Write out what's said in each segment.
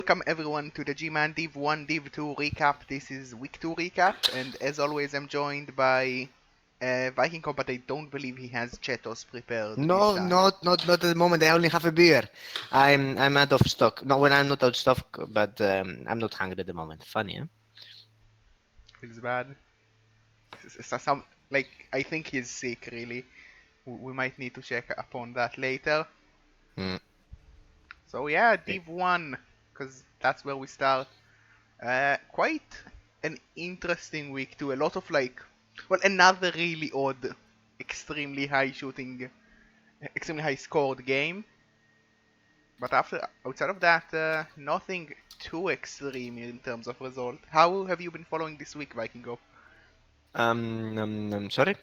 Welcome everyone to the Gman Div 1 Div 2 recap. This is week 2 recap, and as always, I'm joined by Vikingkop, but I don't believe he has Chetos prepared this No, time. not at the moment. I only have a beer. I'm out of stock. No, when I'm not out of stock, but I'm not hungry at the moment. Funny, huh? Feels bad. Some like I think he's sick. Really, we might need to check upon that later. Mm. So yeah, Okay. Div 1, because that's where we start. Quite an interesting week too. A lot of another really odd, extremely high shooting, extremely high scored game. But outside of that, nothing too extreme in terms of result. How have you been following this week, Vikingkop? Sorry.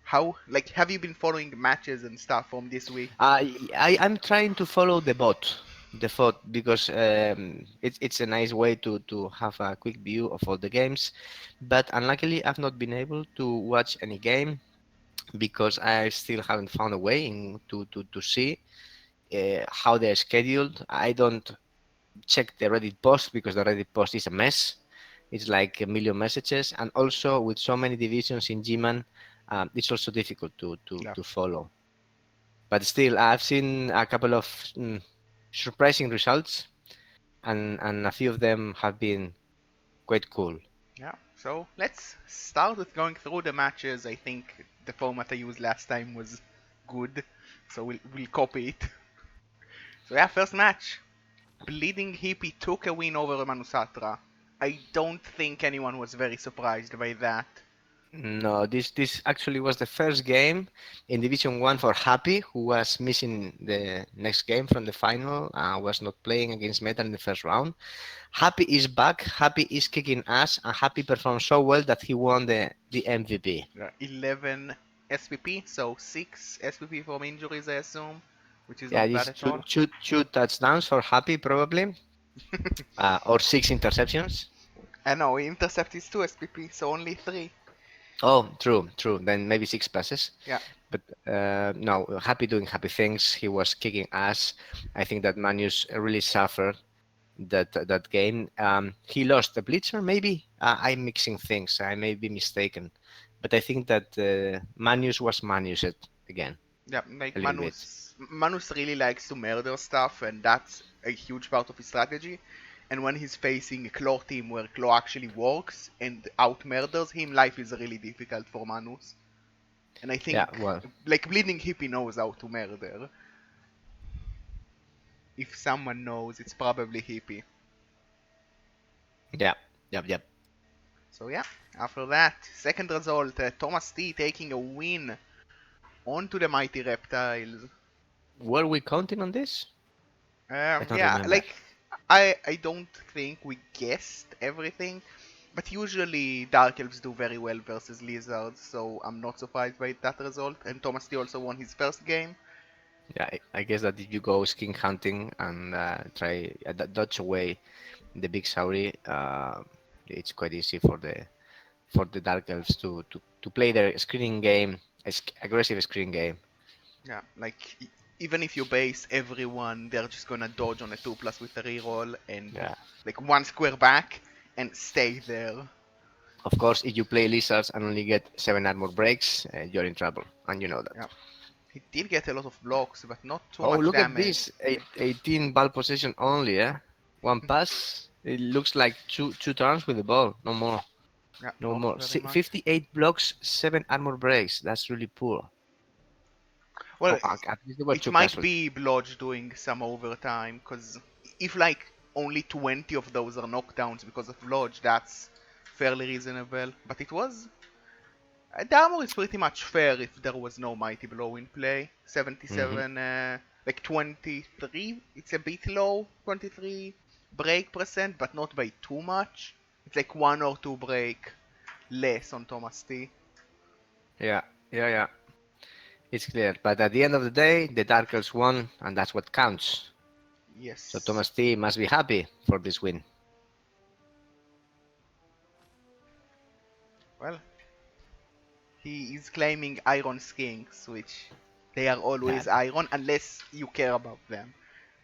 How have you been following matches and stuff from this week? I'm trying to follow the bot because it's a nice way to have a quick view of all the games. But unluckily, I've not been able to watch any game because I still haven't found a way to see how they're scheduled. I don't check the Reddit post because the Reddit post is a mess. It's like a million messages, and also with so many divisions in Gman, it's also difficult Yeah. to follow. But still, I've seen a couple of surprising results, and a few of them have been quite cool. Yeah. So let's start with going through the matches. I think the format I used last time was good, so we'll copy it. So yeah, first match. Bleeding Hippie took a win over Manusatra. I don't think anyone was very surprised by that. No, this actually was the first game in Division One for Happy, who was missing the next game from the final, was not playing against Meta in the first round. Happy is back. Happy is kicking ass, and Happy performed so well that he won the MVP. 11 SPP, so 6 SPP from injuries, I assume, which is Yeah, not bad these at all. two touchdowns for Happy probably, or six interceptions. I know, intercept is 2 SPP, so only 3. Oh, true. Then maybe six passes. Yeah, But no, Happy doing happy things. He was kicking ass. I think that Manus really suffered that game. He lost the blitzer, maybe. I'm mixing things. I may be mistaken, but I think that Manus was Manused again yeah, a little bit. Manus really likes to murder stuff, and that's a huge part of his strategy. And when he's facing a Claw team where Claw actually works and out murders him, life is really difficult for Manus. And I Yeah, think, well, Bleeding Hippie knows how to murder. If someone knows, it's probably Hippie. yeah, yep. So yeah, after that, second result, Thomas T taking a win onto the Mighty Reptiles. Were we counting on this? I don't Yeah, remember. I don't think we guessed everything, but usually Dark Elves do very well versus Lizards, so I'm not surprised by that result. And Thomas T also won his first game. Yeah, I guess that if you go skin hunting and try dodge away the big Sauri, it's quite easy for the Dark Elves to play their screening game, aggressive screening game. Yeah, even if you base everyone, they're just gonna dodge on a 2 plus with a reroll and Yeah. like one square back and stay there. Of course, if you play Lizards and only get 7 armor breaks, you're in trouble, and you know that. Yeah, he did get a lot of blocks, but not too Oh, much look at damage. this! 18 ball possession only, eh? One pass. It looks like two turns with the ball, no more. Yeah, No not more. very much. 58 blocks, 7 armor breaks. That's really poor. Well, Oh, at least there were it two might casualties. be Blodge doing some overtime, because if only 20 of those are knockdowns because of Blodge, that's fairly reasonable. But it was. The armor is pretty much fair if there was no Mighty Blow in play. Hmm. 77, 23, it's a bit low, 23 break percent, but not by too much. It's like 1 or 2 break less on Thomas T. Yeah, yeah. It's clear. But at the end of the day, the Darkers won, and that's what counts. So Yes. Thomas T must be happy for this win. Well, he is claiming Iron Skinks, which they are Yeah, always iron unless you care about them.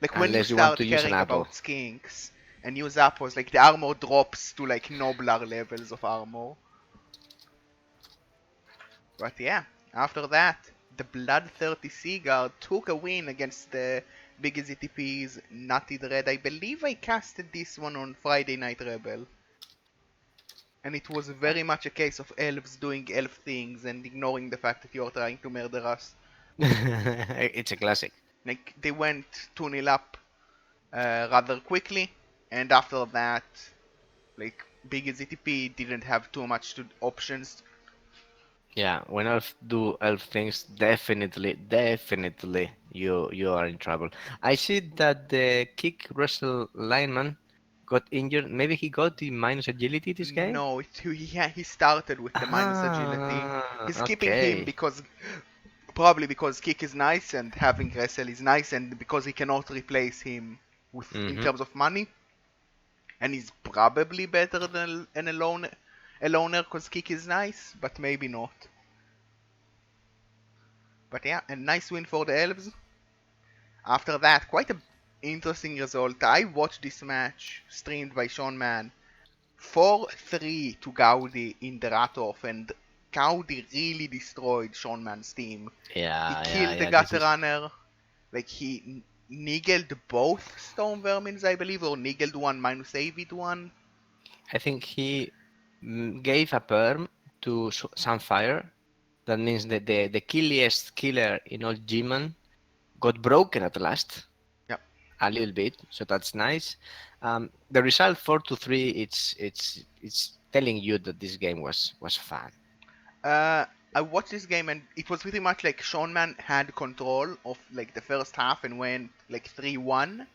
Like when you Unless you want start to use an caring apple. about skinks and use apples, like the armor drops to like nobler levels of armor. But yeah, after that, the bloodthirsty Seagull took a win against the Big ZTP's Nutty Dread. I believe I casted this one on Friday Night Rebel. And it was very much a case of elves doing elf things and ignoring the fact that you're trying to murder us. It's a classic. Like, they went 2-0 up rather quickly, and after that, like, Big ZTP didn't have too much options. Yeah, when elf do elf things, definitely you are in trouble. I see that the kick wrestle lineman got injured. Maybe he got the minus agility this game. No, he started with the minus agility. Ah, He's keeping him okay. because probably because kick is nice and having wrestle is nice, and because he cannot replace him with in Mm-hmm. terms of money, and he's probably better than a loner because kick is nice, but maybe not. But yeah, a nice win for the elves. After that, quite a interesting result. I watched this match streamed by Sean Mann. 4-3 to Gaudi in the Ratov, and Gaudi really destroyed Sean Mann's team. He killed the Yeah. This Gutter is. Runner, like he niggled both Storm Vermins, I believe, or niggled one minus Avid one. I think he gave a perm to Sunfire. That means that the killiest killer in all Gman got broken at last Yep. a little bit, so that's nice. The result 4-3. It's telling you that this game was fun. Uh, I watched this game and it was pretty much like Sean Mann had control of like the first half and went like 3-1,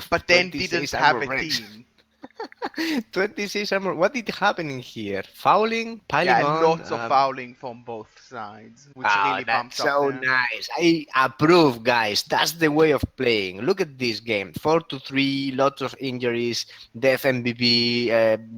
but then 26 didn't have armor a breaks. team. 26 armor. What did happen in here? Fouling, piling Yeah, on. lots of fouling from both sides, which Ah, really that's pumps up so the. nice. I approve, guys. That's the way of playing. Look at this game. 4-3, lots of injuries, death MVP,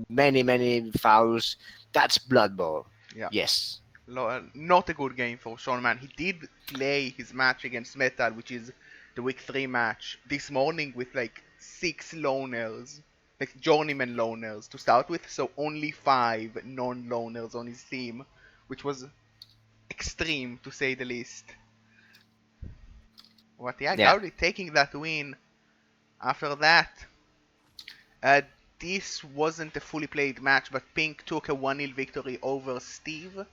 many fouls. That's Blood Bowl. Yeah. Yes. Not a good game for Sean Mann. He did play his match against Metal, which is the week 3 match, this morning with like 6 loners, like journeyman loners to start with, so only 5 non-loners on his team, which was extreme to say the least. But yeah, Yeah. Gowdy taking that win. After that, uh, this wasn't a fully played match, but Pink took a 1-0 victory over Steve.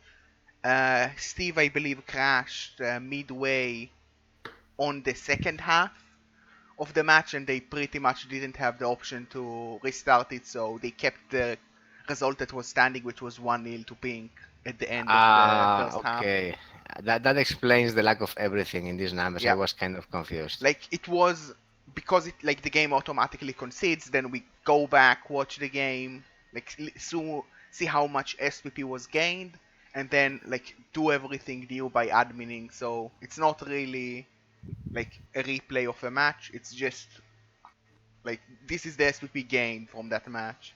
Steve, I believe, crashed midway on the second half of the match, and they pretty much didn't have the option to restart it, so they kept the result that was standing, which was 1-0 to Pink at the end of the Ah, first half. okay. That explains the lack of everything in these numbers. I Yeah, was kind of confused. like it was because it like the game automatically concedes. Then we go back, watch the game, like so see how much SPP was gained, and then like do everything new by adminning. So it's not really like a replay of a match. It's just like this is the SPP gain from that match.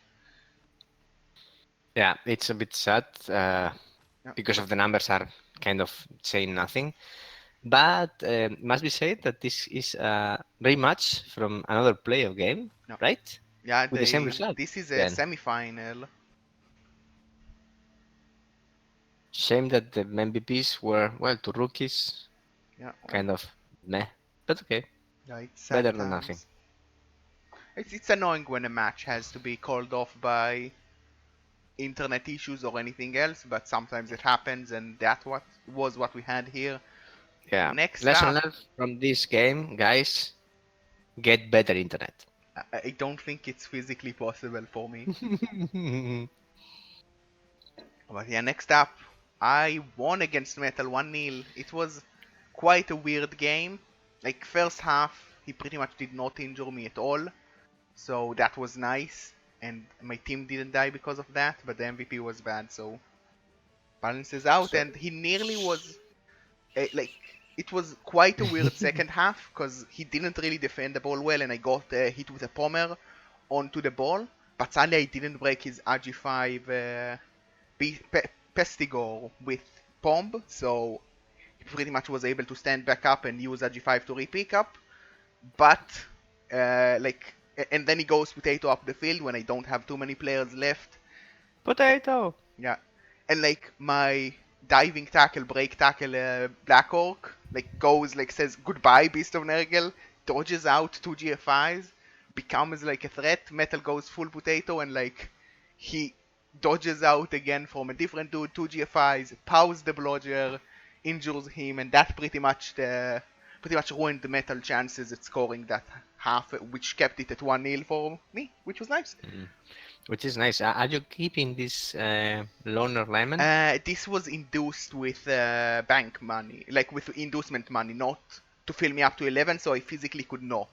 Yeah, it's a bit sad Yeah, because of the numbers are kind of saying nothing. But must be said that this is a rematch from another playoff game, no, right? yeah. With the same They result. this is a Then semi-final. shame that the MVPs were well to rookies, Yeah, well, kind of meh, but okay, yeah, it's sad better than nothing. times. It's annoying when a match has to be called off by internet issues or anything else, but sometimes it happens, and that what was what we had here. Yeah, Next lesson up, learned from this game, guys: get better internet. I don't think it's physically possible for me. But yeah, next up, I won against Metal 1-0. It was quite a weird game. Like, first half, he pretty much did not injure me at all, so that was nice. And my team didn't die because of that, but the MVP was bad, so balances out. So, And he nearly was like it was quite a weird second half because he didn't really defend the ball well, and I got hit with a pommer onto the ball. But sadly, I didn't break his RG5 Pestigore with Pomb, so he pretty much was able to stand back up and use RG5 to repick up. but and then he goes potato up the field when I don't have too many players left. Potato. Yeah, and like my diving tackle, break tackle, Black Orc, like goes like says goodbye, Beast of Nergal, dodges out two GFIs, becomes like a threat. Metal goes full potato and like he dodges out again from a different dude, two GFIs, pows the blodger, injures him, and that pretty much ruined the Metal chances at scoring that half, which kept it at 1-0 for me, which was nice. Mm. Which is nice. Are you keeping this loner lineman? This was induced with bank money, like with inducement money, not to fill me up to 11, so I physically could not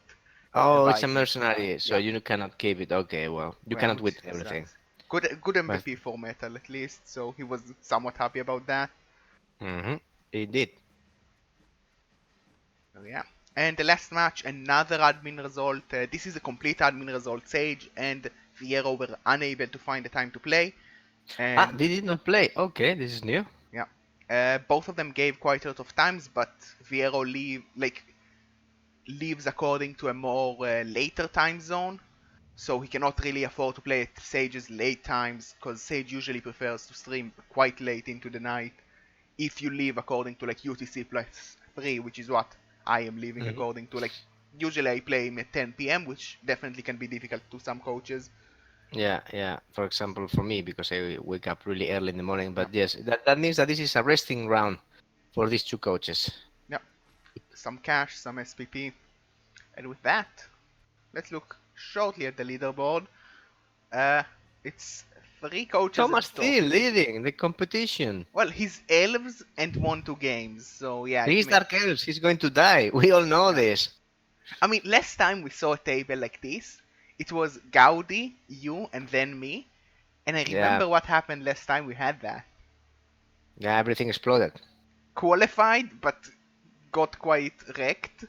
Oh, it's a buy him. mercenary, so Yeah, you cannot keep it. Okay, well, you well, cannot which win everything. sucks. Good But MVP for Metal at least, so he was somewhat happy about that. mm-hmm, it did. So yeah. And the last match, another admin result. This is a complete admin result. Sage and Fiero were unable to find the time to play, Ah, and they did not play. Okay, this is new. yeah, both of them gave quite a lot of times, but Fiero leaves according to a more later time zone, so he cannot really afford to play at Sage's late times, because Sage usually prefers to stream quite late into the night if you leave according to like UTC plus 3, which is what I am leaving Hmm. according to. Like, usually I play him at 10 p.m., which definitely can be difficult to some coaches. Yeah, yeah. For example, for me, because I wake up really early in the morning. Yeah, But yes, that means that this is a resting round for these two coaches. yeah. Some cash, some SPP. And with that, let's look shortly at the leaderboard. Uh, it's three coaches at Thomas the top. still leading the competition. Well, he's elves and won two games, so yeah, He's Dark Elves. He's going to die. We all know yeah. this. I mean, last time we saw a table like this, it was Gaudi, you, and then me, and I Yeah, remember what happened last time we had that. yeah. Everything exploded. Qualified, but got quite wrecked.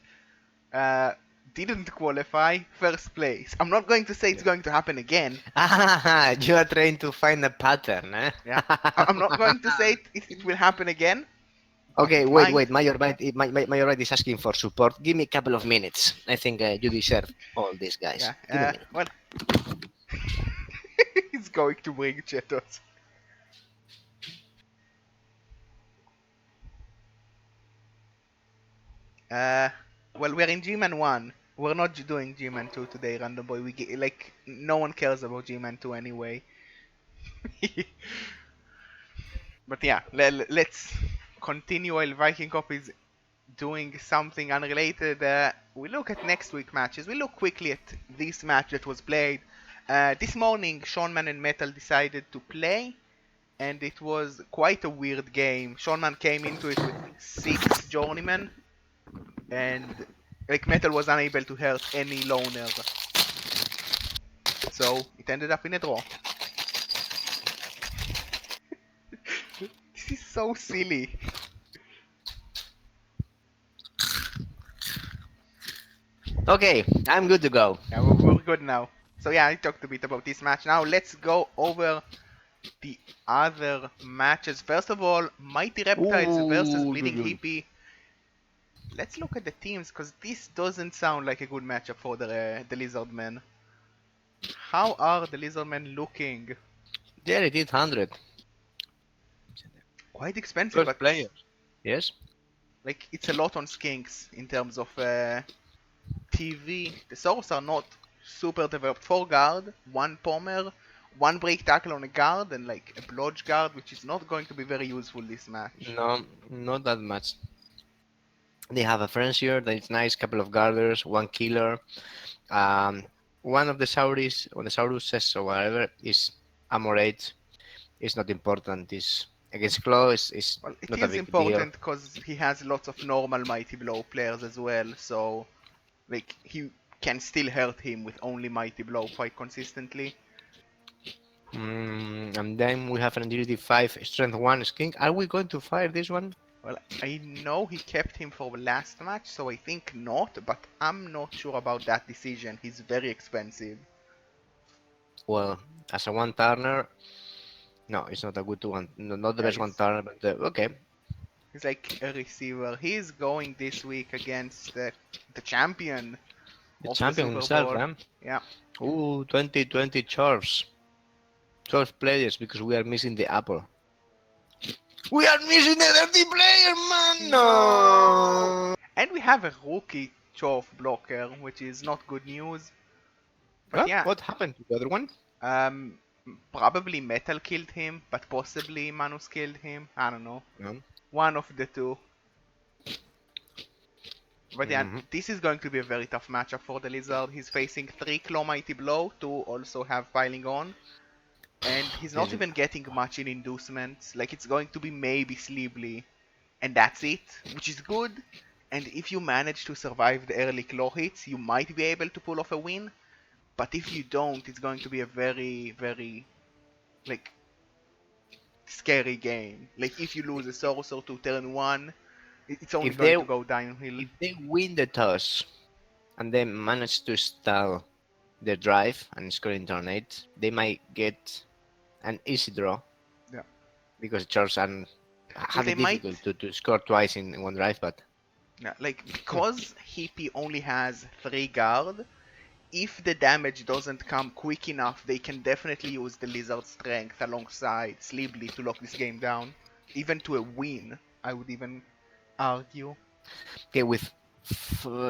Uh, didn't qualify, first place. I'm not going to say it's Yeah. going to happen again. Ah, you are trying to find a pattern, eh? Yeah, I'm not going to say it will happen again, but Okay, it wait, might. wait. Major Right is asking for support. Give me a couple of minutes. I think you deserve all these guys. Yeah. Give me a minute. Well, he's going to bring Chetos. Uh, well, we're in G-Man 1. We're not doing G-Man 2 today, Random Boy. Like, no one cares about G-Man 2 anyway. But yeah, let's continue while Vikingkop is doing something unrelated. We look at next week matches. We look quickly at this match that was played. This morning, Seanman and Metal decided to play, and it was quite a weird game. Seanman came into it with 6 journeymen, and like Metal was unable to hurt any loner, so it ended up in a draw. This is so silly. Okay, I'm good to go. Yeah, we're good now. So yeah, I talked a bit about this match. Now let's go over the other matches. First of all, Mighty Reptiles versus Ooh, Bleeding Hippie. Let's look at the teams, because this doesn't sound like a good matchup for the Lizardmen. How are the Lizardmen looking? there it is, 100. Quite expensive, First but player. Yes. like it's a lot on Skinks in terms of TV. The Soros are not super developed. 4 guard, 1 pommer, 1 break tackle on a guard, and like a blodge guard, which is not going to be very useful this match. No, not that much. They have a Frenzier that is nice, couple of guarders, one killer. Um, one of the Sauris, or the Sauruses or whatever, is Amorate. It's not important. It's against Claw is Well, it not a is big deal. important because he has lots of normal Mighty Blow players as well, so like he can still hurt him with only Mighty Blow quite consistently. And then we have an Agility 5, Strength 1 skin. Are we going to fire this one? Well, I know he kept him for the last match, so I think not, but I'm not sure about that decision. He's very expensive. Well, as a one turner, no, it's not a good one. No, not the Yeah, best one turner, but okay. he's like a receiver. He's going this week against the champion. The of the champion Super himself, Bowl. huh? Yeah. Ooh, 2020 chores. 12 players because we are missing the apple. We are missing the 30 player, man! No. No! And we have a rookie Chove blocker, which is not good news. But What? yeah, What happened to the other one? um, probably Metal killed him, but possibly Manus killed him. I don't know. No. One of the two. But yeah, Mm-hmm. this is going to be a very tough matchup for the Lizard. He's facing 3 Claw Mighty Blow to also have piling on. And he's not Yes. even getting much in inducements. Like, it's going to be maybe Sleebly, and that's it, which is good. And if you manage to survive the early claw hits, you might be able to pull off a win. But if you don't, it's going to be a very, very, like, scary game. Like, if you lose a Sorcerer to turn 1, it's only If going they to go downhill. if they win the toss and they manage to stall their drive and score in turn 8, they might get an easy draw Yeah. because Charles Well, had they it difficult might, to score twice in one drive, but yeah, like, because Hippie only has 3 guard, if the damage doesn't come quick enough, they can definitely use the Lizard Strength alongside Sleebly to lock this game down. Even to a win, I would even argue. okay, with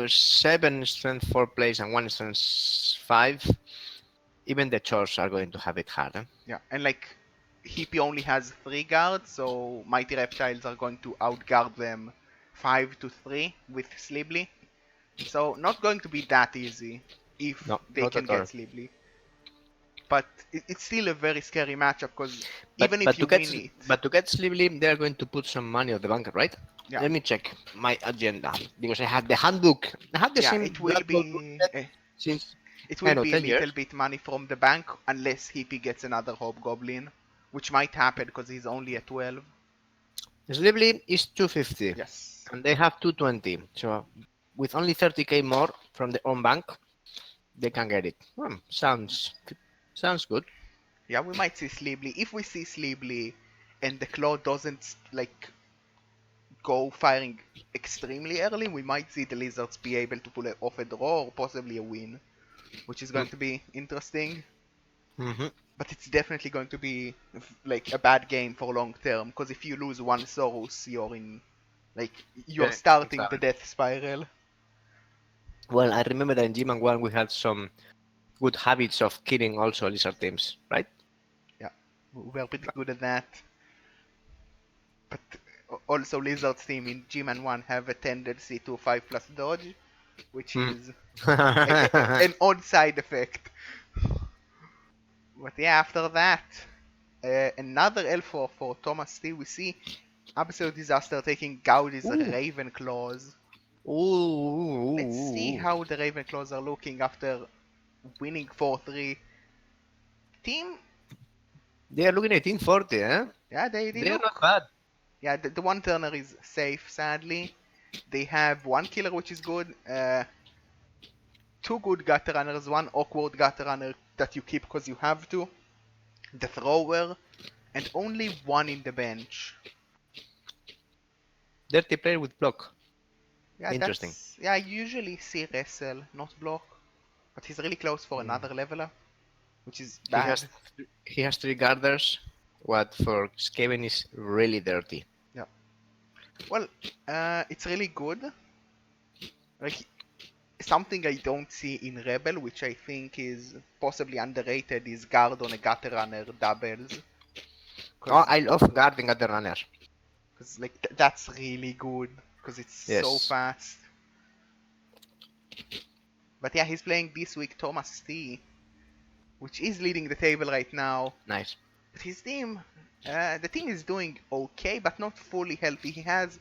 7 strength 4 plays and 1 strength 5, even the Chores are going to have it hard. Huh? Yeah, and like, Hippie only has 3 guards, so Mighty Reptiles are going to outguard them 5 to 3 with Sleebly. So, not going to be that easy if No, they not can at get all. Sleebly. But it's still a very scary matchup because But even if but you to get win it, but to get Slively, they are going to put some money on the bank, right? yeah, Let me check my agenda because I had the handbook. I had the yeah, same it will Blood Bowl be set since it I will know be a 10 years. little bit money from the bank unless Hippie gets another Hobgoblin, which might happen because he's only at 12. Slively is 250, Yes. and they have 220. So with only 30k more from their own bank, they can get it. Sounds good. Yeah, we might see Sleebly. If we see Sleebly and the claw doesn't like go firing extremely early, we might see the Lizards be able to pull off a draw or possibly a win, which is going to be interesting. Mm-hmm. But it's definitely going to be like a bad game for long term because if you lose one Sorus, you're Yeah, starting the exactly. death spiral. Well, I remember that in Gman 1 we had some good habits of killing also lizard teams, right? Yeah, we're pretty good at that. But also Lizard's team in Gman 1 have a tendency to 5 plus dodge, which Hmm. is an odd side effect. But yeah, after that, another L4 for Thomas T. We see Absolute Disaster taking Gaudi's Ooh. Ravenclaws. Let's see Ooh. how the Ravenclaws are looking after winning 4-3. Team, They are looking at 1840, eh? yeah, they They are not look. bad. Yeah, the one turner is safe, sadly. They have one killer, which is good. Two good gutter runners, one awkward gutter runner that you keep because you have to. The thrower, and only one in the bench. Dirty player with block. Yeah, Interesting. I usually see wrestle, not block. But he's really close for Mm. another leveler, which is He has bad. he has 3 guarders. What for Skaven is really dirty. Yeah. Well, it's really good. Like, something I don't see in Rebel, which I think is possibly underrated, is guard on a gutter runner doubles. Oh, Cause, I love guarding at the runner. like that's really good because it's so Yes. fast. But yeah, he's playing this week Thomas T, which is leading the table right now. Nice. But his team, the team is doing okay, but not fully healthy. He has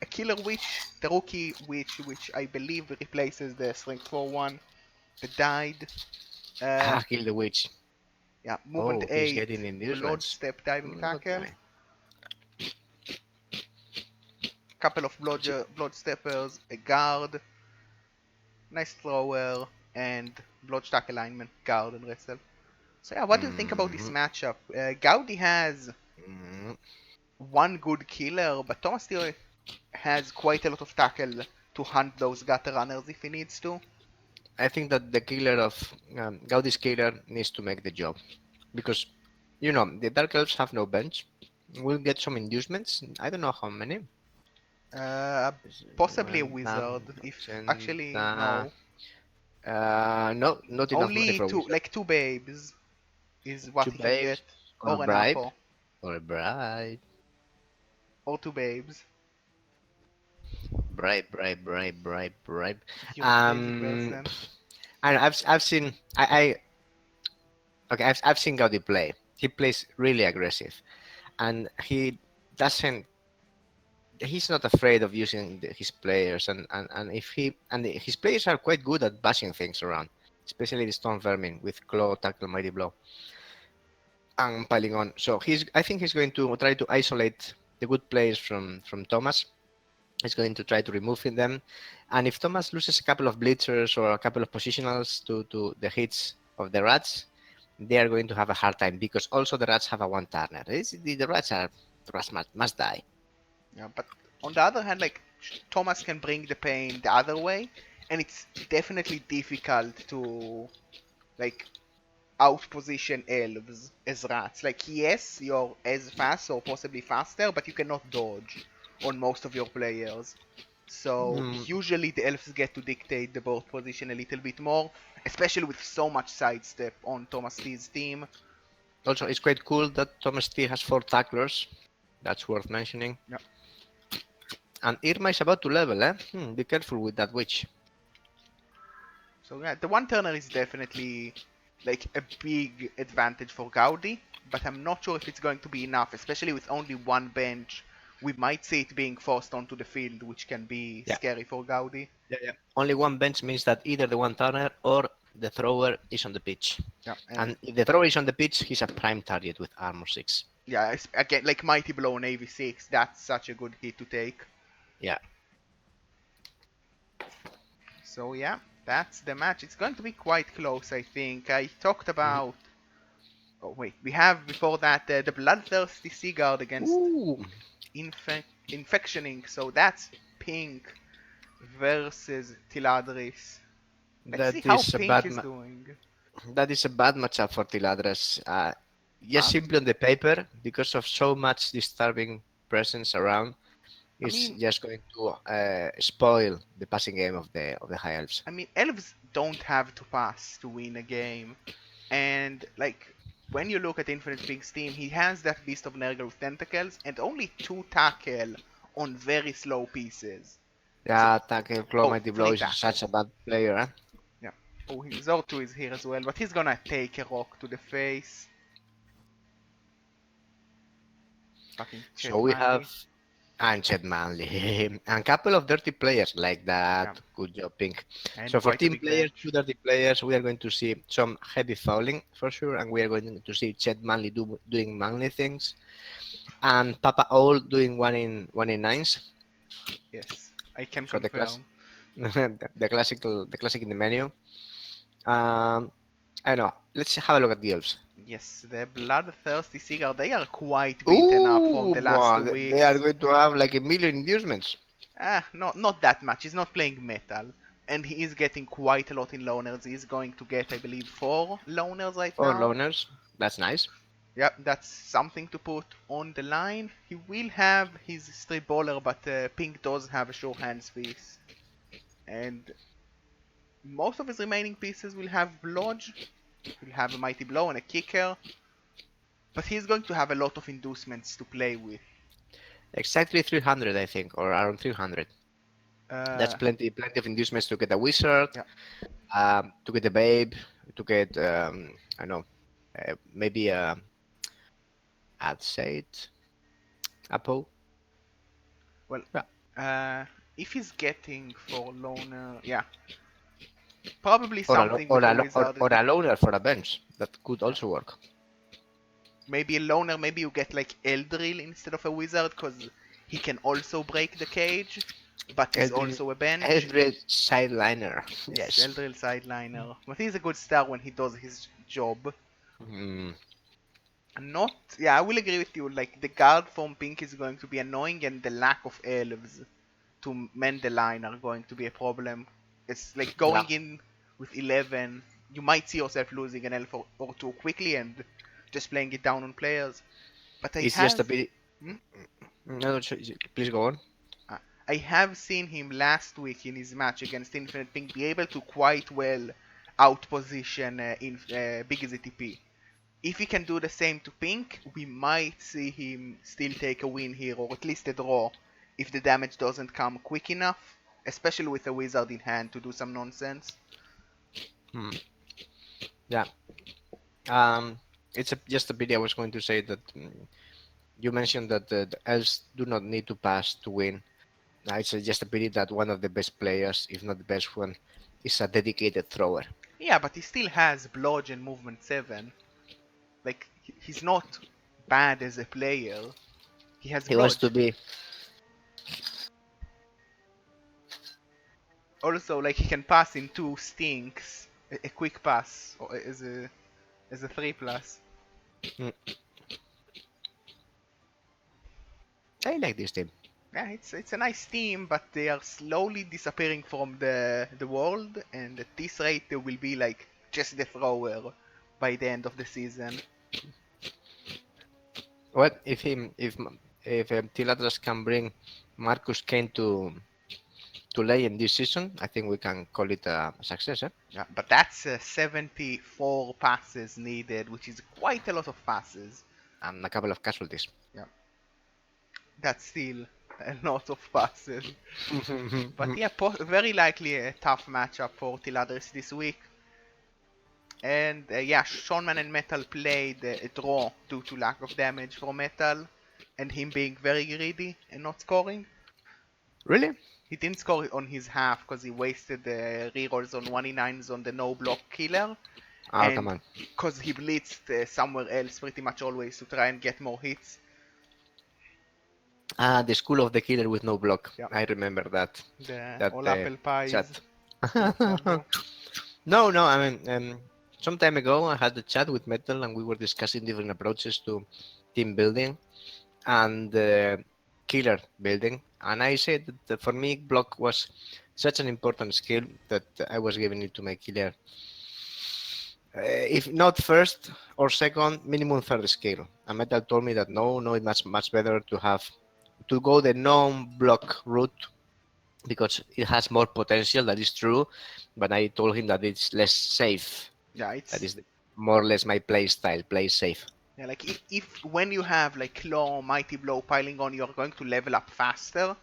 a killer witch, the rookie witch, which I believe replaces the strength 4 one that died. Uh, Ah, kill the witch. yeah, movement Oh, he's 8, getting blood inducements. step diving tackle, Okay. couple of blood steppers, a guard, nice thrower, and blood stack alignment, guard and wrestle. So yeah, what do you think about this Mm-hmm. matchup? Gaudi has Mm-hmm. one good killer, but Thomas still has quite a lot of tackle to hunt those gutter runners if he needs to. I think that the killer of Gaudi's killer needs to make the job because the Dark Elves have no bench. We'll get some inducements. I don't know how many. Uh, Possibly a wizard. If actually Agenda. no, No, not enough money only for a two, wizard. like two babes is what Two he can get, babes or a or an bribe apple, or a bride. or two babes. Bribe. You're crazy Um, person. I know, I've seen okay, I've seen Gaudi play. He plays really aggressive, and doesn't he's not afraid of using his players, and if he and his players are quite good at bashing things around, especially the Stone Vermin with Claw, Tackle, Mighty Blow, and piling on. So I think he's going to try to isolate the good players from Thomas. He's going to try to remove them, and if Thomas loses a couple of blitzers or a couple of positionals to the hits of the rats, they are going to have a hard time because also the rats have a one turner. The rats must die. Yeah, but on the other hand, like Thomas can bring the pain the other way, and it's definitely difficult to like outposition elves as rats. Like yes, you're as fast or possibly faster, but you cannot dodge on most of your players. So Hmm. usually the elves get to dictate the board position a little bit more, especially with so much sidestep on Thomas T's team. Also, it's quite cool that Thomas T has 4 tacklers. That's worth mentioning. Yeah. And Irma is about to level, eh? Be careful with that witch. So yeah, the one turner is definitely like a big advantage for Gaudi, but I'm not sure if it's going to be enough, especially with only one bench. We might see it being forced onto the field, which can be Yeah. scary for Gaudi. Yeah. Only one bench means that either the one turner or the thrower is on the pitch. Yeah, and And if the thrower is on the pitch, he's a prime target with armor 6. yeah, again, like Mighty Blow on AV6, that's such a good hit to take. Yeah. So yeah, that's the match. It's going to be quite close, I think. I talked Mhm. about. Oh wait, we have before that the Bloodthirsty Seaguard against Ooh, Infectioning. So that's Pink versus Tiladris. Let's see that how is a Pink bad is ma- doing. that is a bad matchup for Tiladres. Just Uh, simply on the paper, because of so much disturbing presence around, I is mean, just going to spoil the passing game of the High Elves. Elves don't have to pass to win a game, and like when you look at Infinite Pink's team, he has that Beast of Nergal with tentacles and only two tackle on very slow pieces. So, Yeah, Tackle Claw oh, Mighty Blow three is tackle. such a bad player. Huh? Yeah. Oh, Zortu is here as well, but he's gonna take a rock to the face. Fucking Chet So we have Manley. Ancient Manly and a couple of dirty players like Yeah. that. Good job, Pink. And So for quite a team big players, bench. two dirty players, we are going to see some heavy fouling for sure, and we are going to see Chet Manly doing manly things, and Papa Owl doing one in nines. Yes, I can So the class, confirm. the classic in the menu. I know. Let's have a look at the elves. Yes, the Bloodthirsty Seagull, they are quite beaten up from Ooh, the last boy, two they are weeks. going to have like a million inducements. Not that much. He's not playing metal. And he is getting quite a lot in loners. He's going to get, I believe, 4 loners right Or now. loners. That's nice. Yep, that's something to put on the line. He will have his strip bowler, but Pink does have a sure hands piece. And most of his remaining pieces will have Blodge. He'll have a Mighty Blow and a Kicker. But he's going to have a lot of inducements to play with. Exactly 300, I think, or around 300. That's Uh, plenty of inducements to get a wizard, yeah. to get a babe, to get I don't know, maybe I'd say it, Apple. Well, Yeah. uh, if he's getting for loner, yeah, probably Or something with a wizard is or good. a loner for a bench. That could Yeah. also work. Maybe a loner, maybe you get like Eldril instead of a wizard, because he can also break the cage, but he's Eldred, also a bench. Eldred Sideliner. Yes, Yes. Eldril sideliner. But he's a good star when he does his job. Mm, Not, yeah, I will agree with you. Like, the guard from Pink is going to be annoying, and the lack of elves to mend the line are going to be a problem. It's like yeah. going in. with 11, you might see yourself losing an elf or two quickly and just playing it down on players. But I It's just a have, bit. hmm? No, please go on. Uh, I have seen him last week in his match against Infinite Pink be able to quite well outposition in Big ZTP. If he can do the same to Pink, we might see him still take a win here, or at least a draw, if the damage doesn't come quick enough, especially with a wizard in hand to do some nonsense. Hmm. Yeah. It's just a bit. I was going to say that you mentioned that the elves do not need to pass to win. It's just a pity that one of the best players, if not the best one, is a dedicated thrower. Yeah, but he still has Blodge and Movement 7. Like, he's not bad as a player. He has He wants to Blodge. be. Also, like, he can pass in two stinks, a quick pass, or as a 3 plus. Mm, I like this team. Yeah, it's a nice team, but they are slowly disappearing from the world, and at this rate they will be like just the thrower by the end of the season. What if Tilatras can bring Marcus Kane to lay in this season? I think we can call it a success. Eh? Yeah, but that's 74 passes needed, which is quite a lot of passes. And a couple of casualties. Yeah, that's still a lot of passes. But yeah, very likely a tough matchup for Tiladris this week. And yeah, Shonman and Metal played a draw due to lack of damage for Metal and him being very greedy and not scoring. Really? He didn't score on his half because he wasted the rerolls on 1e9s on the no block killer, Oh, come and on. because he blitzed somewhere else pretty much always to try and get more hits. Ah, the school of the killer with no block. Yeah, I remember that. the That all apple pies chat. long time ago. No, no. I mean, some time ago, I had a chat with Metal, and we were discussing different approaches to team building and killer building. And I said that for me, block was such an important skill that I was giving it to my killer. If not first or second, minimum third skill. And Metal told me that no, no, it's much better to have to go the non-block route because it has more potential. That is true, but I told him that it's less safe. Yeah, That it's is more or less my play style. Play safe. yeah, like if when you have like Claw, Mighty Blow piling on, you're going to level up faster,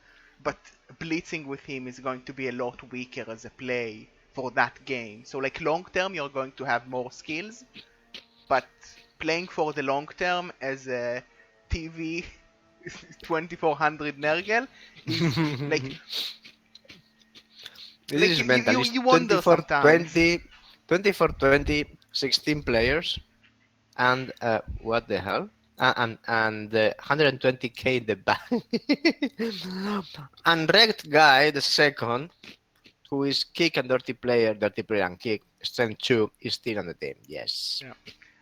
but blitzing with him is going to be a lot weaker as a play for that game. So like long term, you're going to have more skills, but playing for the long term as a TV 2400 Nergal is like This is mental. It's you wonder 24 sometimes. 20, 24 20, 16 players, and what the hell? And 120k in the bank. And Wrecked Guy, the second, who is kick and dirty player and kick, strength 2, is still on the team. Yes. Yeah,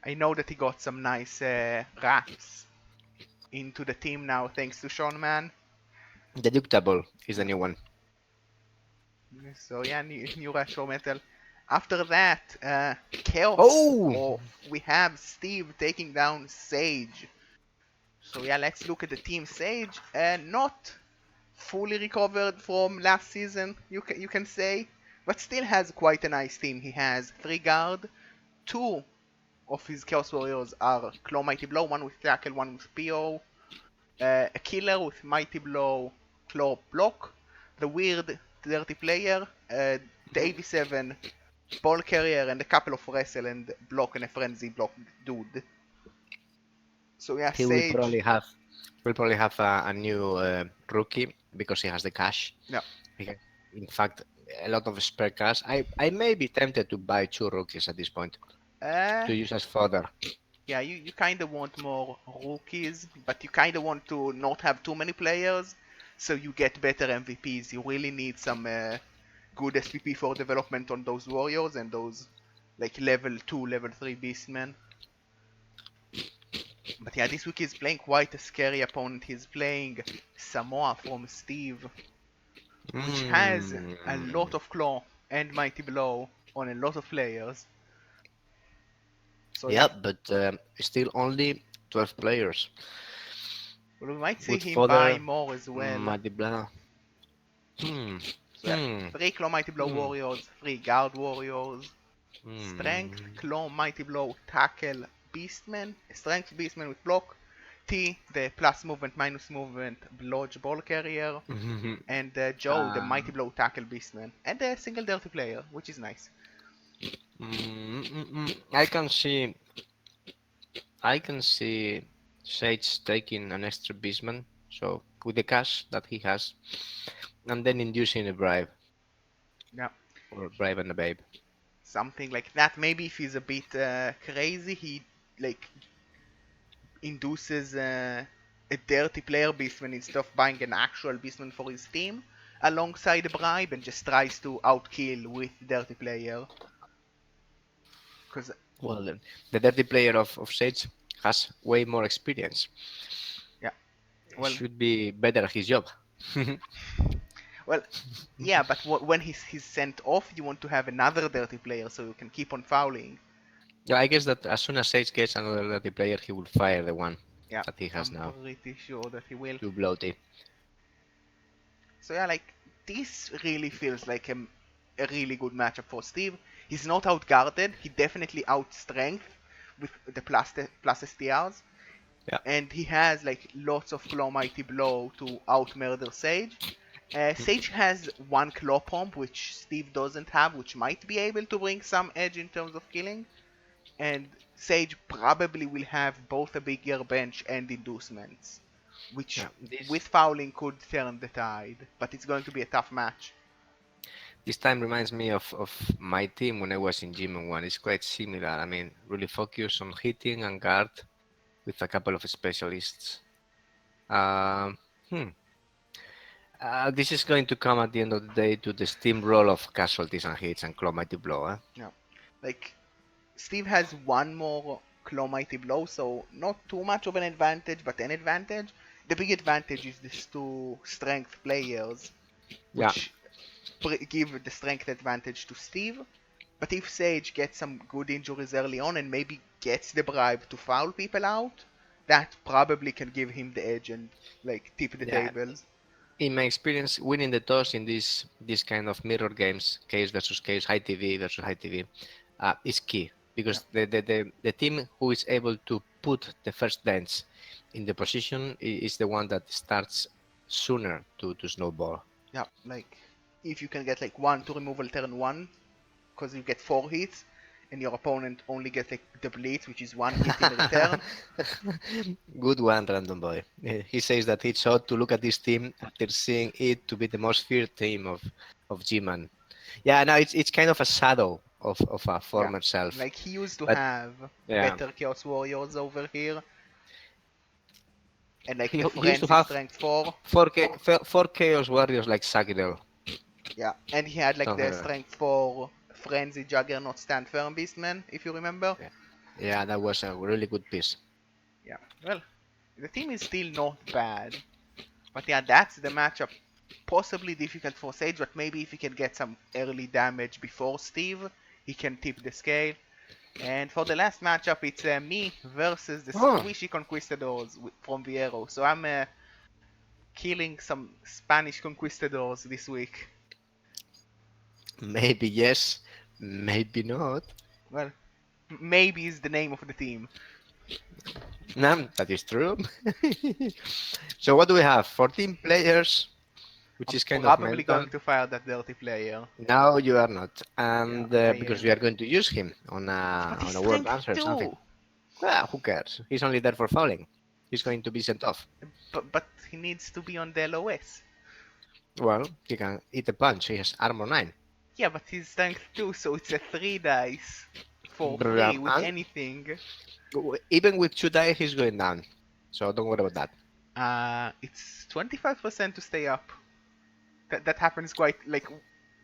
I know that he got some nice rats into the team now thanks to Sean Man. Deductible is the Yeah. new one. So yeah, new retro metal. After that, chaos. Oh! Or we have Steve taking down Sage. So yeah, let's look at the team Sage. Not fully recovered from last season, you can say, but still has quite a nice team. He has 3 guard, 2 of his Chaos Warriors are Claw Mighty Blow, one with Tackle, one with PO, a killer with Mighty Blow, Claw Block, the weird Dirty Player, the 87 Ball Carrier, and a couple of Wrestle and Block and a Frenzy Block dude. So yeah, He will Sage. probably have a new rookie because he has the cash. Yeah. He has, in fact, a lot of spare cash. I may be tempted to buy 2 rookies at this point Uh, to use as fodder. yeah, you kind of want more rookies, but you kind of want to not have too many players, so you get better MVPs. You really need some good SPP for development on those warriors and those like level 2, level 3 beastmen. But yeah, this week he's playing quite a scary opponent. He's playing Samoa from Steve, which has a lot Mm. of claw and mighty blow. on a lot of players. So Yeah, yeah, but still only 12 players. well, we might see With him buy further more as well. Mighty Blow. Hmm. So yeah, Hmm. 3 Claw Mighty Blow Hmm. Warriors, 3 Guard Warriors, Strength, Hmm. Claw, Mighty Blow, Tackle, Beastman, Strength Beastman with block, T, the plus movement, minus movement, Blodge Ball Carrier, and Joe, the uh, Mighty Blow Tackle Beastman, and a single Dirty Player, which is nice. I can see. I can see Sage taking an extra beastman, so with the cash that he has, and then inducing a bribe Yeah, or bribe and a babe. something like that. Maybe if he's a bit crazy, he like induces a Dirty Player Beastman instead of buying an actual Beastman for his team alongside a bribe and just tries to outkill with Dirty Player. Because Well, the dirty player of Sage has way more experience. yeah, well, Should be better at his job. well, yeah, but when he's sent off, you want to have another Dirty Player so you can keep on fouling. Yeah, I guess that as soon as Sage gets another dirty player, he will fire the one Yeah, that he has I'm now. pretty sure that he will. Too bloaty. So yeah, like this really feels like a really good matchup for Steve. He's not outguarded. He definitely outstrength with the plus STRs, Yeah. and he has like lots of claw mighty blow to outmurder Sage. Sage has one claw pump, which Steve doesn't have, which might be able to bring some edge in terms of killing. And Sage probably will have both a bigger bench and inducements, which Yeah. This with fouling could turn the tide, but it's going to be a tough match. this time reminds me of my team when I was in Gman 1. It's quite similar. I mean, really focus on hitting and guard with a couple of specialists. Um, hmm. This is going to come at the end of the day to the steamroll of casualties and hits and claw mighty blow. Eh? Yeah, like Steve has one more claw mighty blow, so not too much of an advantage, but an advantage. The big advantage is these two strength players, Yeah, which give the strength advantage to Steve. But if Sage gets some good injuries early on and maybe gets the bribe to foul people out, that probably can give him the edge and like tip the yeah. tables. In my experience, winning the toss in this kind of mirror games, case versus case, high TV versus high TV, is key Yeah, because the team who is able to put the first dance in the position is the one that starts sooner to snowball. yeah. Like if you can get like one to removal turn one, because you get 4 hits, and your opponent only gets like the blitz, which is 1 hit in return. Good one, random boy. He says that it's odd to look at this team after seeing it to be the most feared team of G-Man. Yeah, no, it's kind of a shadow of a Yeah, former self. like he used to But have yeah, better Chaos Warriors over here, and like the he used to Frenzy have Strength 4. 4 Chaos Warriors like Sagidel, Yeah, and he had like something the like that. Strength 4 Frenzy Juggernaut Stand Firm Beastman, if you remember. Yeah. Yeah, that was a really good piece. Yeah, well, the team is still not bad. But yeah, that's the matchup. Possibly difficult for Sage, but maybe if he can get some early damage before Steve, he can tip the scale. And for the last matchup, it's me versus the Oh, Squishy Conquistadors from Viero. So I'm killing some Spanish Conquistadors this week. maybe yes, maybe not. Well, maybe is the name of the team. No, that is true. So what do we have? 14 players, which I'm is kind of probably going mental. to fire that dirty player. No, you are not, Yeah, and I because we are am. going to use him But he's on a word strength answer or something. 2! Well, who cares? He's only there for fouling. He's going to be sent off. But he needs to be on the LOS. Well, he can eat a punch. He has armor 9. Yeah, but he's strength 2, so it's a 3 dice for free with And anything. even with 2 die, he's going down. So don't worry about that. It's 25% to stay up. That happens quite like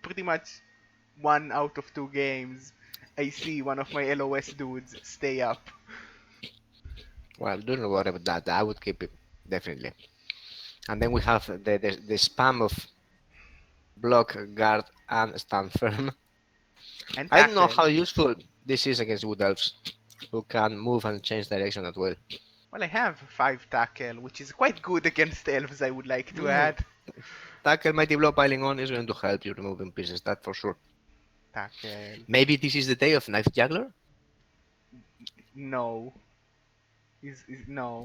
pretty much 1 out of 2 games. I see one of my LOS dudes stay up. Well, don't worry about that. I would keep it definitely. And then we have the spam of block, guard, and stand firm. And I don't know tackle. how useful this is against wood elves, who can move and change direction at will. Well, I have 5 tackle, which is quite good against elves, I would like to Mm. add. Tackle Mighty Blow piling on is going to help you removing pieces, that for sure. Tackle. Maybe this is the day of Knife Juggler? No. No.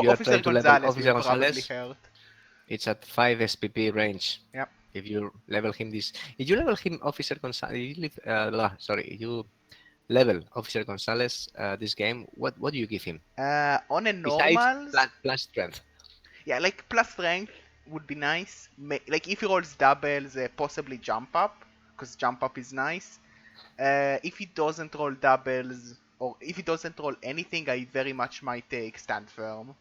You are Officer trying to level Gonzalez will Officer probably Gonzalez. hurt. It's at 5 SPP range. Yep. If you level him this, if you level him Officer Gonzalez, sorry, you level Officer Gonzalez this game, what do you give him? On a Besides normals, plus strength. yeah, like plus strength would be nice. Like if he rolls doubles, possibly jump up, because jump up is nice. If he doesn't roll doubles, or if he doesn't roll anything, I very much might take stand firm,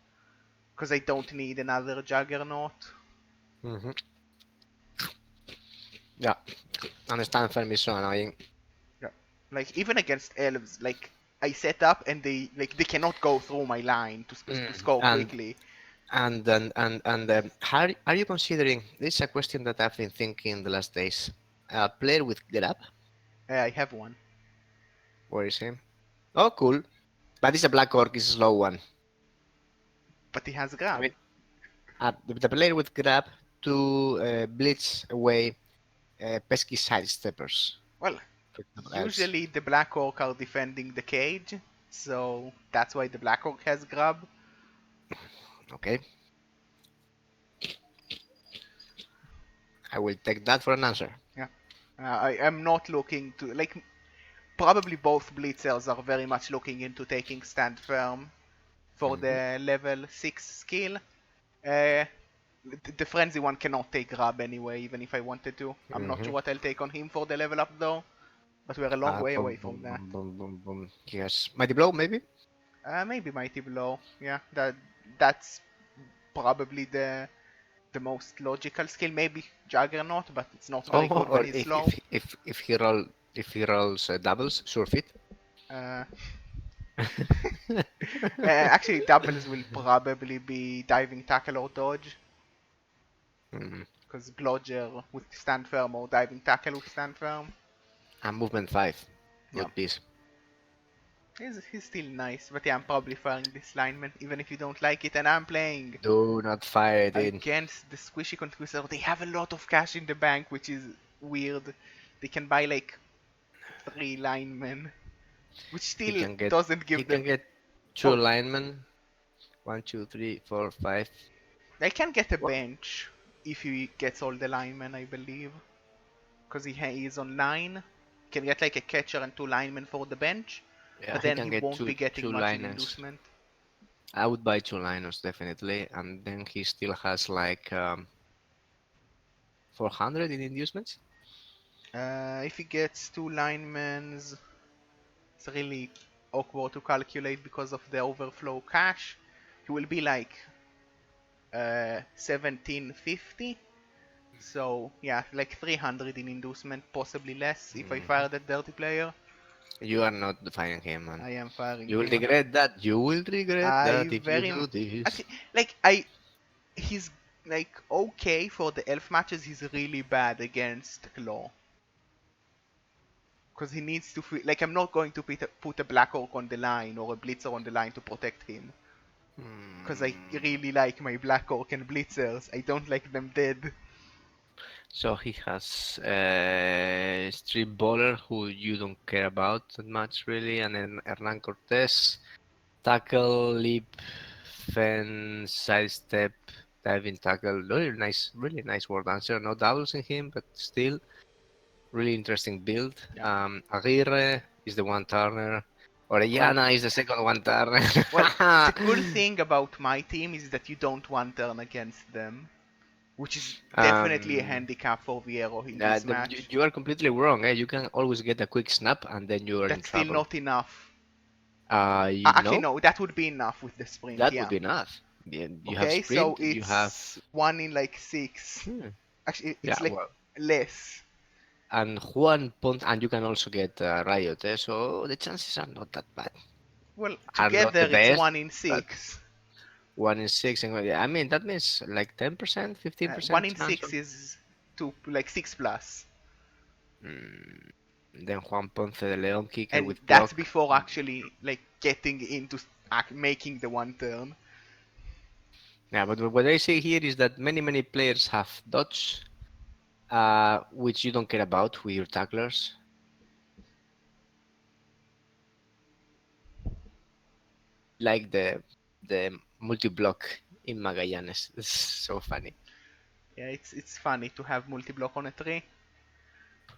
because I don't need another juggernaut. Mm-hmm. Yeah, understand firm is so annoying. Yeah. Like even against elves, like I set up and they cannot go through my line to Mm. score quickly. And how are you considering? This is a question that I've been thinking the last days. Player with get up, I have one, where is he? Oh, cool. But it's a black orc, it's a slow one. but he has I grab. mean, the player with grab to blitz away pesky sidesteppers. Well, For example, elves. usually the Black Orc are defending the cage, so that's why the Black Orc has grab. Okay, I will take that for an answer. Yeah. I am not looking to like probably both blitzers are very much looking into taking stand firm for Hmm. the level 6 skill. Uh, the frenzy one cannot take grab anyway, even if I wanted to. I'm not Hmm. sure what I'll take on him for the level up though, but we're a long way Boom, away boom, from that. boom, boom, boom, boom. Yes, mighty blow maybe. Maybe Mighty Blow. Yeah, that's probably the most logical skill. Maybe Juggernaut, but it's not Oh, very good when or he's if slow. if he rolls doubles, surfeit. Uh, actually, doubles will probably be diving tackle or dodge, Mm. because blodger with stand firm or diving tackle with stand firm. And movement 5. Yeah, Good piece. he's still nice, but yeah, I'm probably firing this lineman, even if you don't like it. And I'm playing Do not fire it in. against the squishy contributor. They have a lot of cash in the bank, which is weird. They can buy like 3 linemen, which He still can get doesn't he give can them. get two Oh, linemen. One, two, three, four, five. they can get a What? bench if he gets all the linemen, I believe, because he is on 9. Can get like a catcher and 2 linemen for the bench, Yeah, but he then can he get won't two be getting two much in liners. inducement. I would buy two liners definitely, and then he still has like 400 in inducements. If he gets 2 linemen, it's really awkward to calculate because of the overflow cash. He will be like 1750. So yeah, like 300 in inducement, possibly less if I Mhm. fire that dirty player. You are not firing him, man. I am firing You will him. regret that. You will regret I that if you very do this. actually like I he's like okay for the elf matches. He's really bad against claw because he needs to like I'm not going to put a black orc on the line or a blitzer on the line to protect him because I Hmm. really like my black orc and blitzers. I don't like them dead. So he has Street Baller, who you don't care about that much, really, and then Hernan Cortez, tackle, leap, fence, sidestep, diving tackle. Really nice word answer. No doubles in him, but still really interesting build. Yeah. Aguirre is the one turner. Well, Orellana is the second one turner. well, the cool thing about my team is that you don't one turn against them, which is definitely a um, handicap for Viero in this match. you are completely wrong. Eh? You can always get a quick snap and then you are in That's still trouble. not enough. You Actually, know, no, that would be enough with the sprint, that would yeah. be enough. You have Okay, so sprint, you have. it's 1 in like 6. Hmm, Actually, yeah, it's like well, less. and Juan Pont, and you can also get Riot. Eh? So the chances are not that bad. Well, Are not together the it's best, 1 in but 6. 1 in 6. And I mean, that means like 10%, 1 15% in chance 6 of. is 2, like 6 plus. Mm. Then Juan Ponce de Leon kicker And with that's block. before actually like getting into making the one turn. Yeah, but what I say here is that many players have dodge, which you don't care about with your tacklers, like the multi-block in Magallanes. It's so funny. Yeah, it's funny to have multi-block on a tree.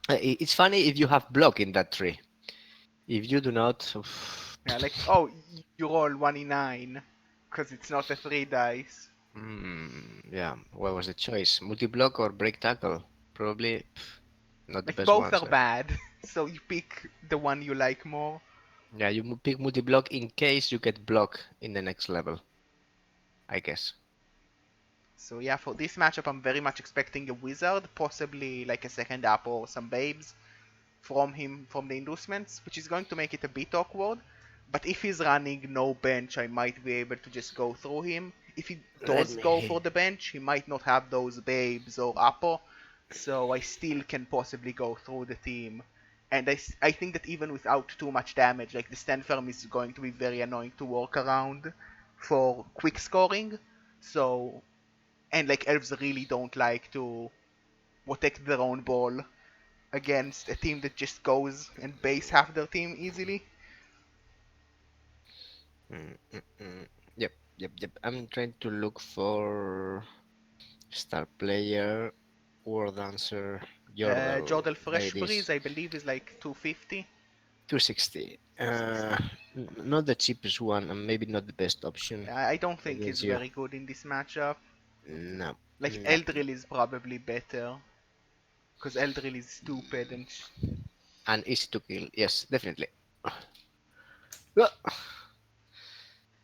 It's funny if you have block in that tree. If you do not, Yeah, like oh, you roll 1 in 9 because it's not a 3 dice. yeah, what was the choice? Multi-block or break tackle? Probably not the Like best both ones. are bad, so you pick the one you like more. Yeah, you pick multi-block in case you get block in the next level, I guess. So yeah, for this matchup, I'm very much expecting a wizard, possibly like a second up or some babes from him from the inducements, which is going to make it a bit awkward. But if he's running no bench, I might be able to just go through him. If he Let does go me. for the bench, he might not have those babes or upper, so I still can possibly go through the team. And I think that even without too much damage, like the stand firm is going to be very annoying to work around for quick scoring. So, and like elves really don't like to protect their own ball against a team that just goes and base half their team easily. Mm, mm, mm. Yep. I'm trying to look for star player, war dancer, Jordal. Jodel There Fresh it Breeze, is. I believe, is like 250. 260. 260. Not the cheapest one, and maybe not the best option I don't think he's against you. very good in this matchup. No, Like no. Eldril is probably better because Eldril is stupid and And easy to kill. Yes, definitely. Well,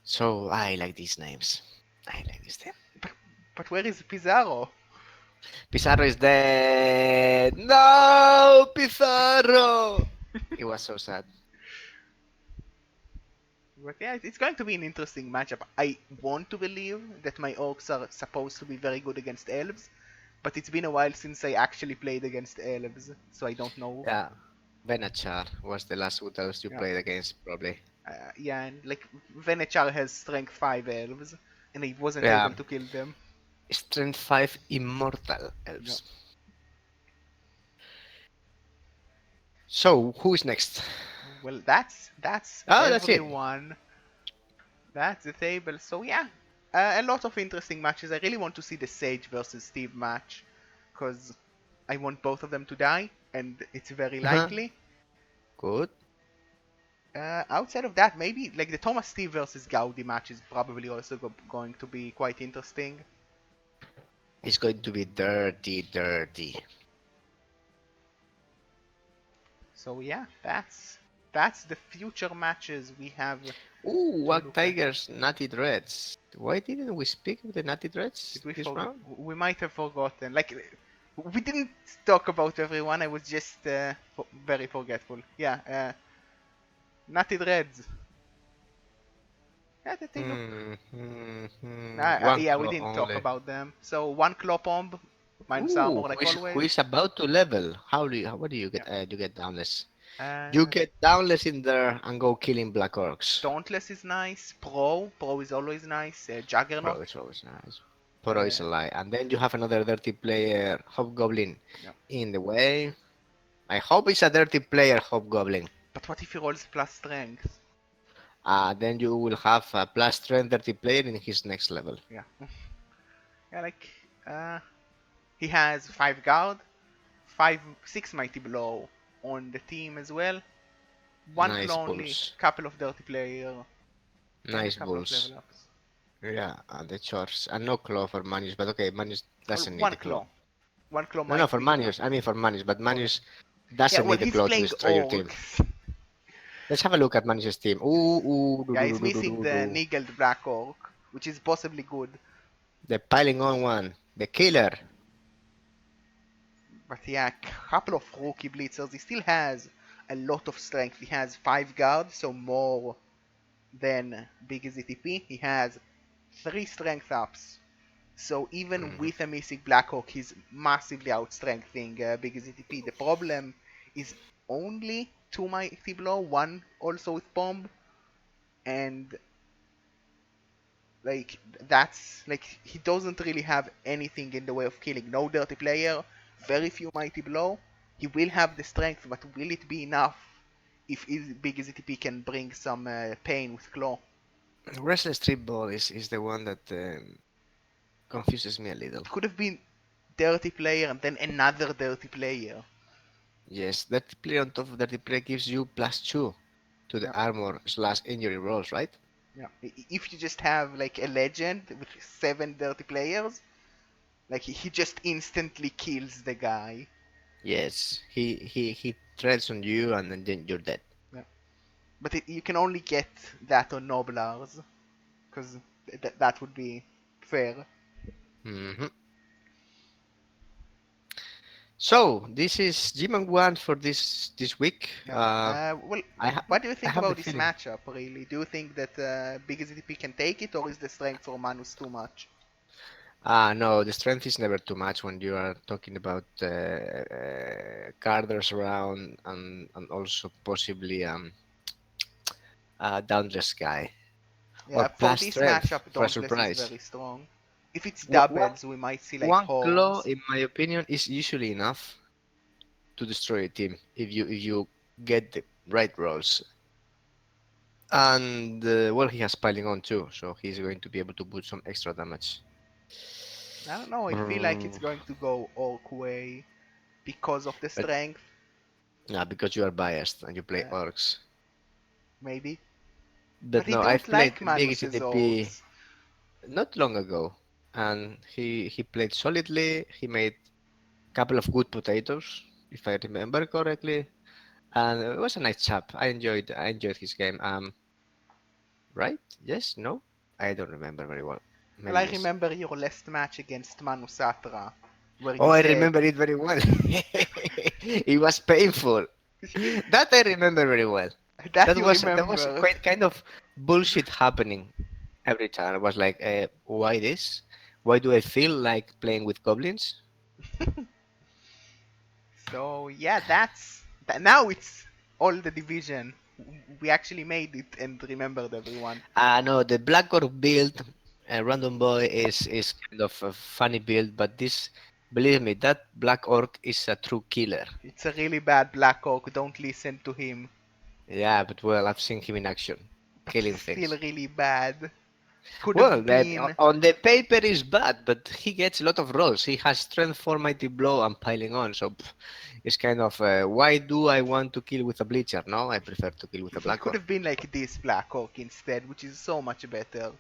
so I like these names. I like this name. but, but where is Pizarro? Pizarro is dead. No, Pizarro. It was so sad. But yeah, it's going to be an interesting matchup. I want to believe that my orcs are supposed to be very good against elves, but it's been a while since I actually played against elves, so I don't know. Yeah, Venachar was the last Utals you Yeah, played against, probably. yeah, and like Venechar has strength 5 elves, and he wasn't Yeah, able to kill them. Strength 5 Immortal Yeah. Elves. So, who is next? Well, that's Oh, that's it. everyone. That's the table. So yeah, a lot of interesting matches. I really want to see the Sage versus Steve match, because I want both of them to die, and it's very Uh-huh. likely. Good. Outside of that, maybe like the Thomas Steve versus Gaudi match is probably also going to be quite interesting. It's going to be dirty. So yeah, that's the future matches we have Ooh, to Wag look at. Tigers, Natty Dreads. Why didn't we speak of the Natty Dreads Did we this forget? round? We might have forgotten. Like we didn't talk about everyone. I was just very forgetful. Yeah, Natty Dreads. Yeah, they look. One Yeah, we claw didn't talk only. about them. So one claw bomb, minus armor Ooh, like who always. is about to level? What do you Yeah. get? You get downless. You Uh, get downless in there and go killing black orcs. Dauntless is nice. Pro is always nice. Juggernaut. Pro is always nice. Pro is Uh, a lie. And then you have another dirty player, Hobgoblin, yeah. in the way. I hope it's a dirty player, Hobgoblin. But what if he rolls plus strength? Then you will have a plus strength dirty player in his next level. Yeah. Yeah, like uh, he has 5 guard, 6 mighty blow on the team as well. One Nice claw only, bulls. couple of dirty player, and a Nice couple of bulls. level ups. Yeah, the chores. And no claw for Manius, but okay, Manius Well, doesn't need one the claw. claw. One claw No, might for be enough. Manius. I mean for Manius, but Oh yeah. Manius Yeah, doesn't well need the he's claw to playing destroy your team. orcs. Let's have a look at Manius' team. Yeah, he's Do, missing do, the do. Niggled Black Orc, which is possibly good. The piling on one. The killer. But yeah, couple of rookie blitzers. He still has a lot of strength. He has 5 guard, so more than big ZTP. He has 3 strength ups. So even Mhm. with a missing Blackhawk, he's massively outstrengthening Big ZTP. The problem is only 2 Mighty Blow, 1 also with Bomb, and like that's like he doesn't really have anything in the way of killing. No Dirty Player, very few Mighty Blow. He will have the strength, but will it be enough if big EZTP can bring some pain with Claw? Restless Trip Ball is the one that confuses me a little. It could have been Dirty Player and then another Dirty Player. Yes, that play on top of that play gives you +2 to the Yeah, armor slash injury rolls, right? yeah. If you just have like a legend with 7 Dirty Players, like he just instantly kills the guy. Yes, he treads on you and then you're dead. Yeah. But you can only get that on Noblars, because that would be fair. hmm So this is Gman one for this week. Yeah. Well, I ha what do you I think have the about this feeling. matchup, really? Do you think that Big ZTP can take it, or is the strength for Manus too much? No, the strength is never too much when you are talking about carders around and also possibly Dauntless guy or Yeah, for plus this strength matchup, for a Dauntless is surprise. very strong. If it's One, one, doubles, we might see like one claw, horns. in my opinion, is usually enough to destroy a team if you get the right rolls. And well, he has piling on too, so he's going to be able to put some extra damage. I don't know, I feel like it's Mm, going to go Orc way because of the but strength, yeah, because you are biased and you play uh, orcs. maybe. But But I no, don't I've like played big Manus's CTP orcs. not long ago, and he played solidly. He made a couple of good potatoes, if I remember correctly, and it was a nice chap. I enjoyed his game. Right? Yes? No? I don't remember very well. Well, Maybe I yes. remember your last match against Manusatra, where Oh, you I said remember it very well. It was painful. That I remember very well. that That you was remembered. quite kind of bullshit happening every time. I was like, why this? Why do I feel like playing with goblins? So yeah, that's that. Now it's all the division. We actually made it and remembered everyone. No, the Black Orc build, Random Boy is kind of a funny build, but this, believe me, that Black Orc is a true killer. It's a really bad Black Oak. Don't listen to him. Yeah, but well, I've seen him in action, But he's killing still things. really bad. Could Well, have that been. on the paper is bad, but he gets a lot of rolls. He has strength 4, mighty blow, and piling on. So it's kind of why do I want to kill with a bleacher? No, I prefer to kill with a He black could orc. have been like this Black Oak instead, which is so much better.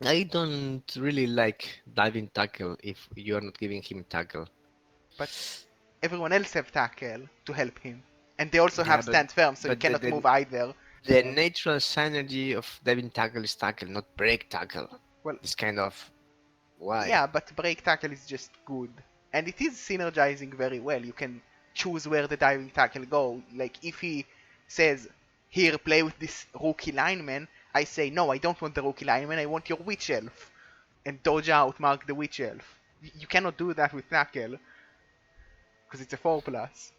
I don't really like diving tackle if you are not giving him tackle. But everyone else have tackle to help him, and they also Yeah, have stand firm, so he but the, cannot the move either. the natural synergy of diving tackle is tackle, not break tackle. Well, This kind of why? yeah, but break tackle is just good, and it is synergizing very well. You can choose where the diving tackle go. Like if he says, "Here, play with this rookie lineman," I say, "No, I don't want the rookie lineman. I want your witch elf," and dodge out, mark the witch elf. You cannot do that with tackle because it's a 4+.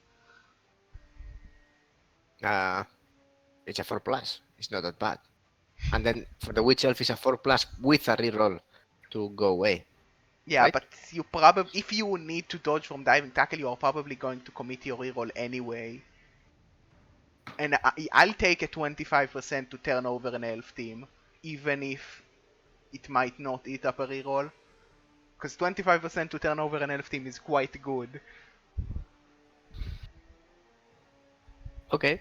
Uh, it's a 4 plus. It's not that bad. And then for the witch elf is a 4 plus with a reroll to go away, Yeah, right? but you probably if you need to dodge from diving tackle, you are probably going to commit your reroll anyway. And I'll take a 25% to turn over an elf team, even if it might not eat up a reroll. Because 25% to turn over an elf team is quite good. Okay.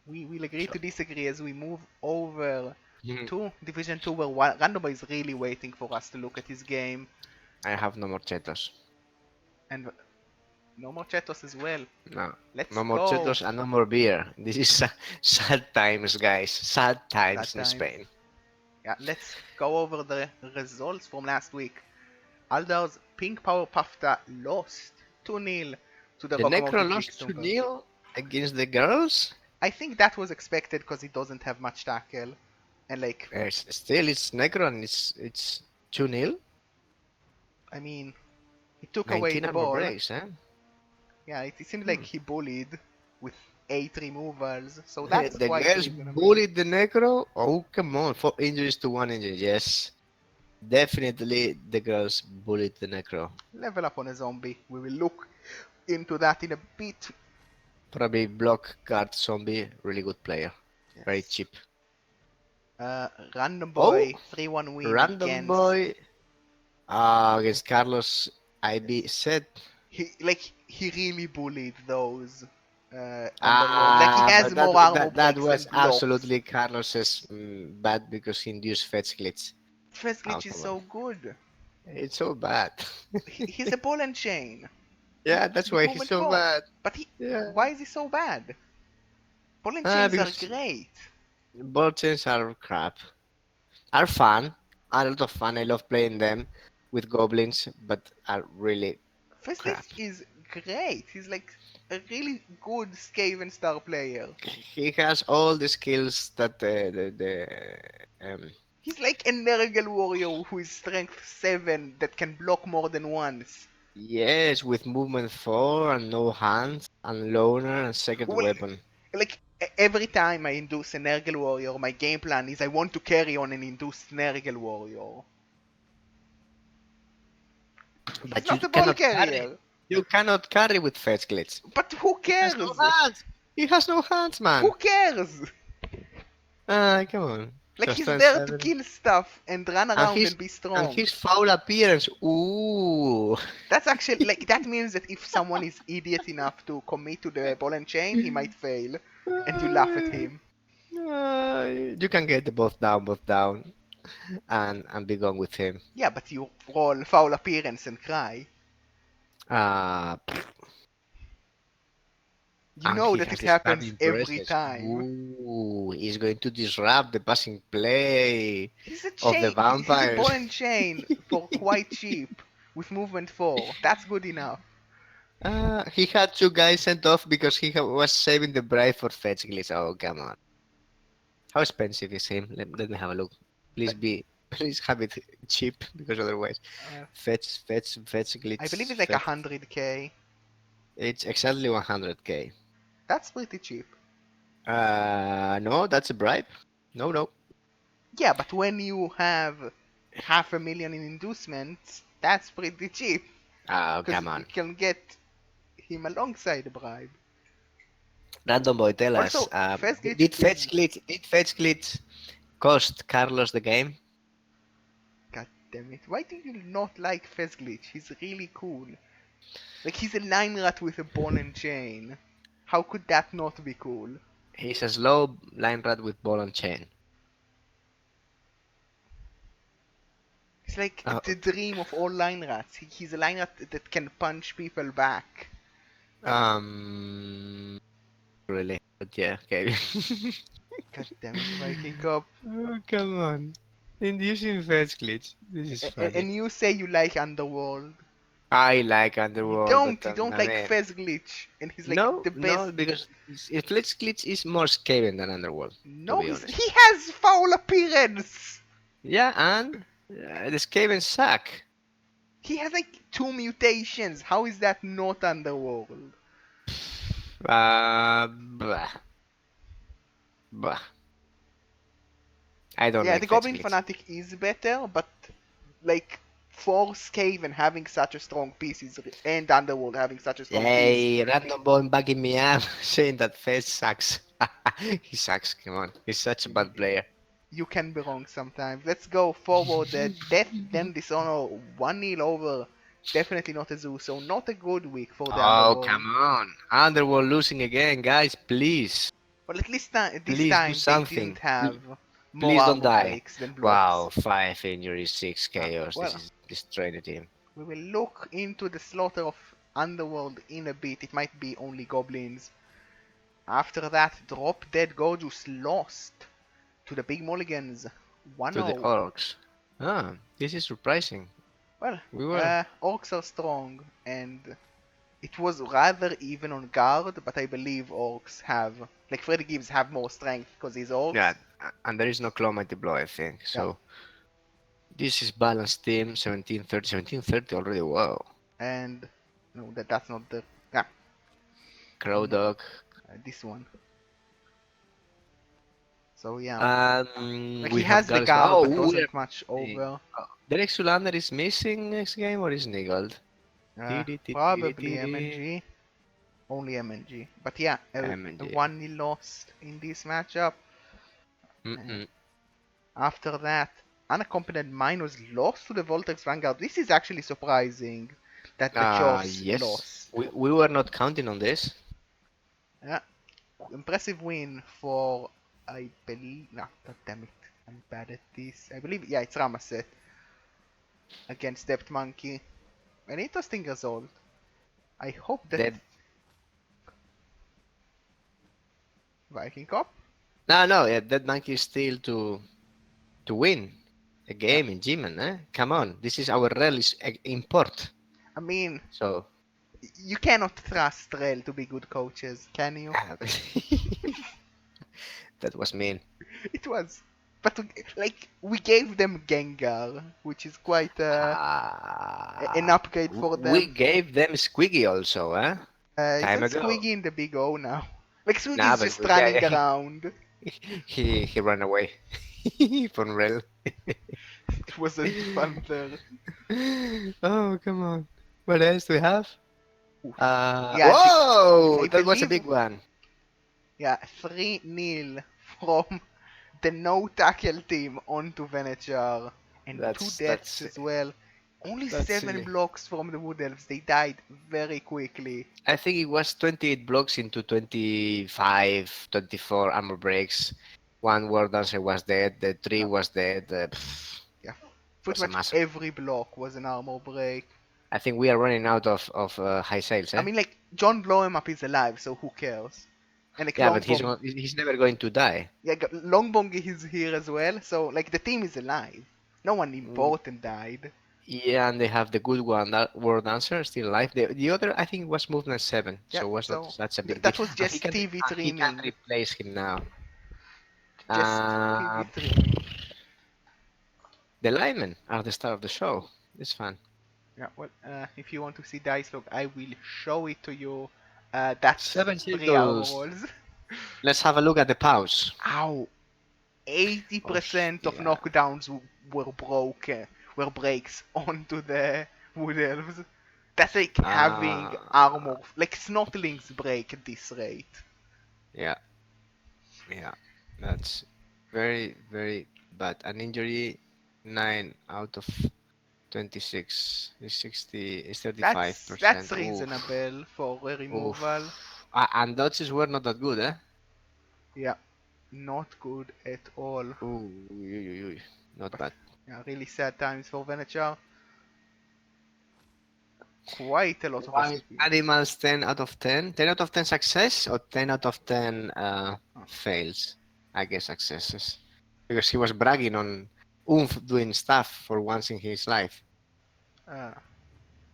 We will agree So to disagree as we move over mhm, to Division 2, where Randoba is really waiting for us to look at his game. I have no more chetos. And no more Chetos as well. No, Let's no more go. chetos and no more beer. This is sad times, guys. Sad Sad times in times. Spain. Yeah, let's go over the results from last week. Aldar's Pink Power Pafta lost 2-0 to the The Necro Locomotive lost to Vixenberg. Neil against the girls. I think that was expected because he doesn't have much tackle. And like, Still, it's Necro and it's 2-0. I mean, He took away 19 the armor ball. breaks, huh? Yeah, it seemed like Hmm. he bullied with 8 removals, so that's The quite girls reasonable. bullied the Necro? Oh, come on. 4 injuries to 1 injury. Yes. Definitely the girls bullied the Necro. Level up on a zombie. We will look into that in a bit. Probably block guard zombie. Really good player. Very Yes. cheap. Random Oh, boy, 3-1 win random against. boy. Against Carlos IB Yes. set. He really bullied those underworld. Like he has But more armor that breaks was and blocks. absolutely Carlos's bad because he induced fetch glitch. First Oh, glitch is come on. so good. It's so bad. He's a ball and chain Yeah, that's with why he's movement so 4. bad. But he, Yeah. why is he so bad? Ball and chains are Because great. bulletins are crap. Are fun. Are a lot of fun. I love playing them with goblins, but are really First crap. glitch is great. He's like a really good Skaven star player. He has all the skills that He's like a Nergal warrior who is strength 7 that can block more than once. yes, with movement 4 and no hands and loner and second Well, weapon. like every time I induce a Nergal warrior, my game plan is I want to carry on an induced Nergal warrior. He's But you not a ball cannot carry. carrier. You cannot carry with fetch glitch. But who He has no cares? hands. He has no hands, Who man. cares? Come on. Like So he's turn there to 7. kill stuff and run And around his and be and strong. his foul appearance. Ooh. That's actually like that means that if someone is idiot enough to commit to the ball and chain, he might fail, and you laugh at him. You can get the both down, and be gone with him. Yeah, but you roll foul appearance and cry. Uh, You and know he that has it the happens starting every presses. time. Ooh, he's going to disrupt the passing play He's a of the chain. He's a ball vampires. and chain for quite cheap with movement 4. That's good enough. He had 2 guys sent off because was saving the bribe for fetch glitch. Oh, come on. How expensive is him? Let me have a look. Please But be, please have it cheap because otherwise, uh, fetch I believe glitch, it's like fetch. 100k. It's exactly 100k. That's pretty cheap. No, that's a bribe. No, no. Yeah, but when you have half a million in inducements, that's pretty cheap. Oh, Because come you on. can get him alongside the bribe. Random boy, tell us. Also, Fast Glitch Did is. fetch glitch cost Carlos the game? God damn it. Why do you not like Fast Glitch? He's really cool. Like, he's a line rat with a ball and chain. How could that not be cool? He's a slow line rat with ball and chain. He's like Uh, the dream of all line rats. He's a line rat that can punch people back. um, really, but yeah, okay. God damn it, Vikingkop. Oh, come on. Inducing fetch glitch. This is funny. And you say you like Underworld. I like Underworld, but You don't I like mean, Fez Glitch, and he's like no, the best. no, because fetch glitch is more scary than Underworld, to No, be honest. he has foul appearance. Yeah, and the Skaven suck. He has like 2 mutations. How is that not Underworld? Blah, blah. I don't Yeah, like the fetch Goblin glitch. Fanatic is better, but like for Skaven having such a strong piece and Underworld having such a strong piece, Hey, random boy backing me up, saying that fetch sucks. He sucks, come on. He's such a y- bad player. you can be wrong sometimes. Let's go forward. Death, then Dishonor, 1-0 over. Definitely not a zoo, so not a good week for the Oh, Underworld. come on. Underworld losing again, guys, please. But at least this Please do time they didn't something. have more Please don't armor die. breaks than blocks. Wow, 5 injuries, 6 chaos. This Well, is destroying the team. we will look into the slaughter of Underworld in a bit. It might be only goblins. After that, Drop Dead Gorgeous lost to the Big Mulligans To the 1-0. orcs. Ah, this is surprising. Well, We were. Orcs are strong, and it was rather even on guard, but I believe Orcs have, like Freddy Gibbs have more strength because he's Yeah, Orcs. and there is no claw mighty blow, I think. Yeah. So this is balanced team 17-30, 17-30 already. Wow. and no, that's not the Crow no, Dog. this one. So yeah, like he We have has the got as well. guard, Oh, but we are doesn't much missing. over. Derek Sulander is missing next game or is Niggled? Probably MNG, only MNG. But yeah, a MG. 1-0 lost in this matchup. And Mm-mm. after that, unaccompanied mine was lost to the Voltex Vanguard. This is actually surprising that the Chos Yes. lost. We were not counting on this. Yeah, impressive win for, I believe, no, God damn it, I'm bad at this. I believe, yeah, it's Ramaset against Depth Monkey. An interesting result. I hope that That Vikingkop, no, yeah, that monkey is still to win a yeah, game in Gman, eh? Come on, this is our relish import. I mean, So you cannot trust Rel to be good coaches, can you? that was mean. It was, but like we gave them Gengar, which is quite an upgrade for We them. gave them Squiggy also, eh? Time Isn't ago. Squiggy in the Big O now? Like Nah, Squiggy's but just we, running yeah, around. he ran away from Rel. It wasn't fun there. Oh, come on. What else do we have? Oof. Yeah, Whoa! I That was a believe, big one. yeah, 3-0 from the no tackle team onto Venejar. And two deaths That's as well. Only that's 7 silly. blocks from the Wood Elves. They died very quickly. I think it was 28 blocks into 25, 24 armor breaks. One war dancer was dead. The three Yeah, was dead. yeah. Pretty Was a much massacre. every block was an armor break. I think we are running out of high sales, I eh? mean, like, John Blowham Up is alive, so who cares? And like Yeah, but Longbong, he's never going to die. yeah, Longbong is here as well, so like the team is alive. No one Mm, important died. yeah, and they have the good one, that war dancer still alive. The other I think was movement 7, Yeah, so was not so such a big deal. that was And just TV he can streaming. replace him now. Just TV Uh, streaming. the linemen are the star of the show. It's fun. Yeah, well, if you want to see dice log, I will show it to you. That's Seven 3 hour circles. rolls. Let's have a look at the pause. Ow! Oh, 80% of yeah. knockdowns were were breaks onto the Wood Elves. That's like having Uh, armor, like Snotlings break at this rate. yeah, yeah. That's very, very bad. An injury, 9 out of 26 is 60 is That's 35%. Oof, reasonable for a removal. oof. And dodges were not that good, eh? Yeah, not good at all. Ooh, not But bad. yeah, really sad times for Venachar. Quite a lot of Wild SPP. animals 10 out of 10. 10 out of 10 success or 10 out of 10 Oh, fails? I guess successes. Because he was bragging on Oomph doing stuff for once in his life. uh,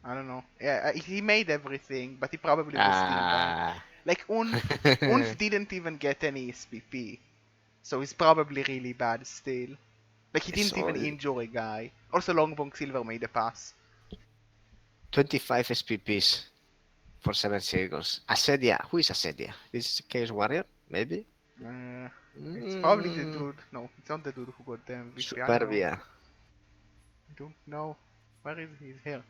I don't know. Yeah, he made everything, but he probably was still bad. Ah. Like Unf didn't even get any SPP, so he's probably really bad still. Like he It's didn't even all injure a guy. Also, Longbong Silver made a pass. 25 SPPs for 7 circles. Assedia. Who is Assedia? This is Chaos Warrior? Maybe? Uh, it's probably the Mm, dude. No, it's not the dude who got the MVP. I don't know. Superbia. I don't know. Where is he? He's here.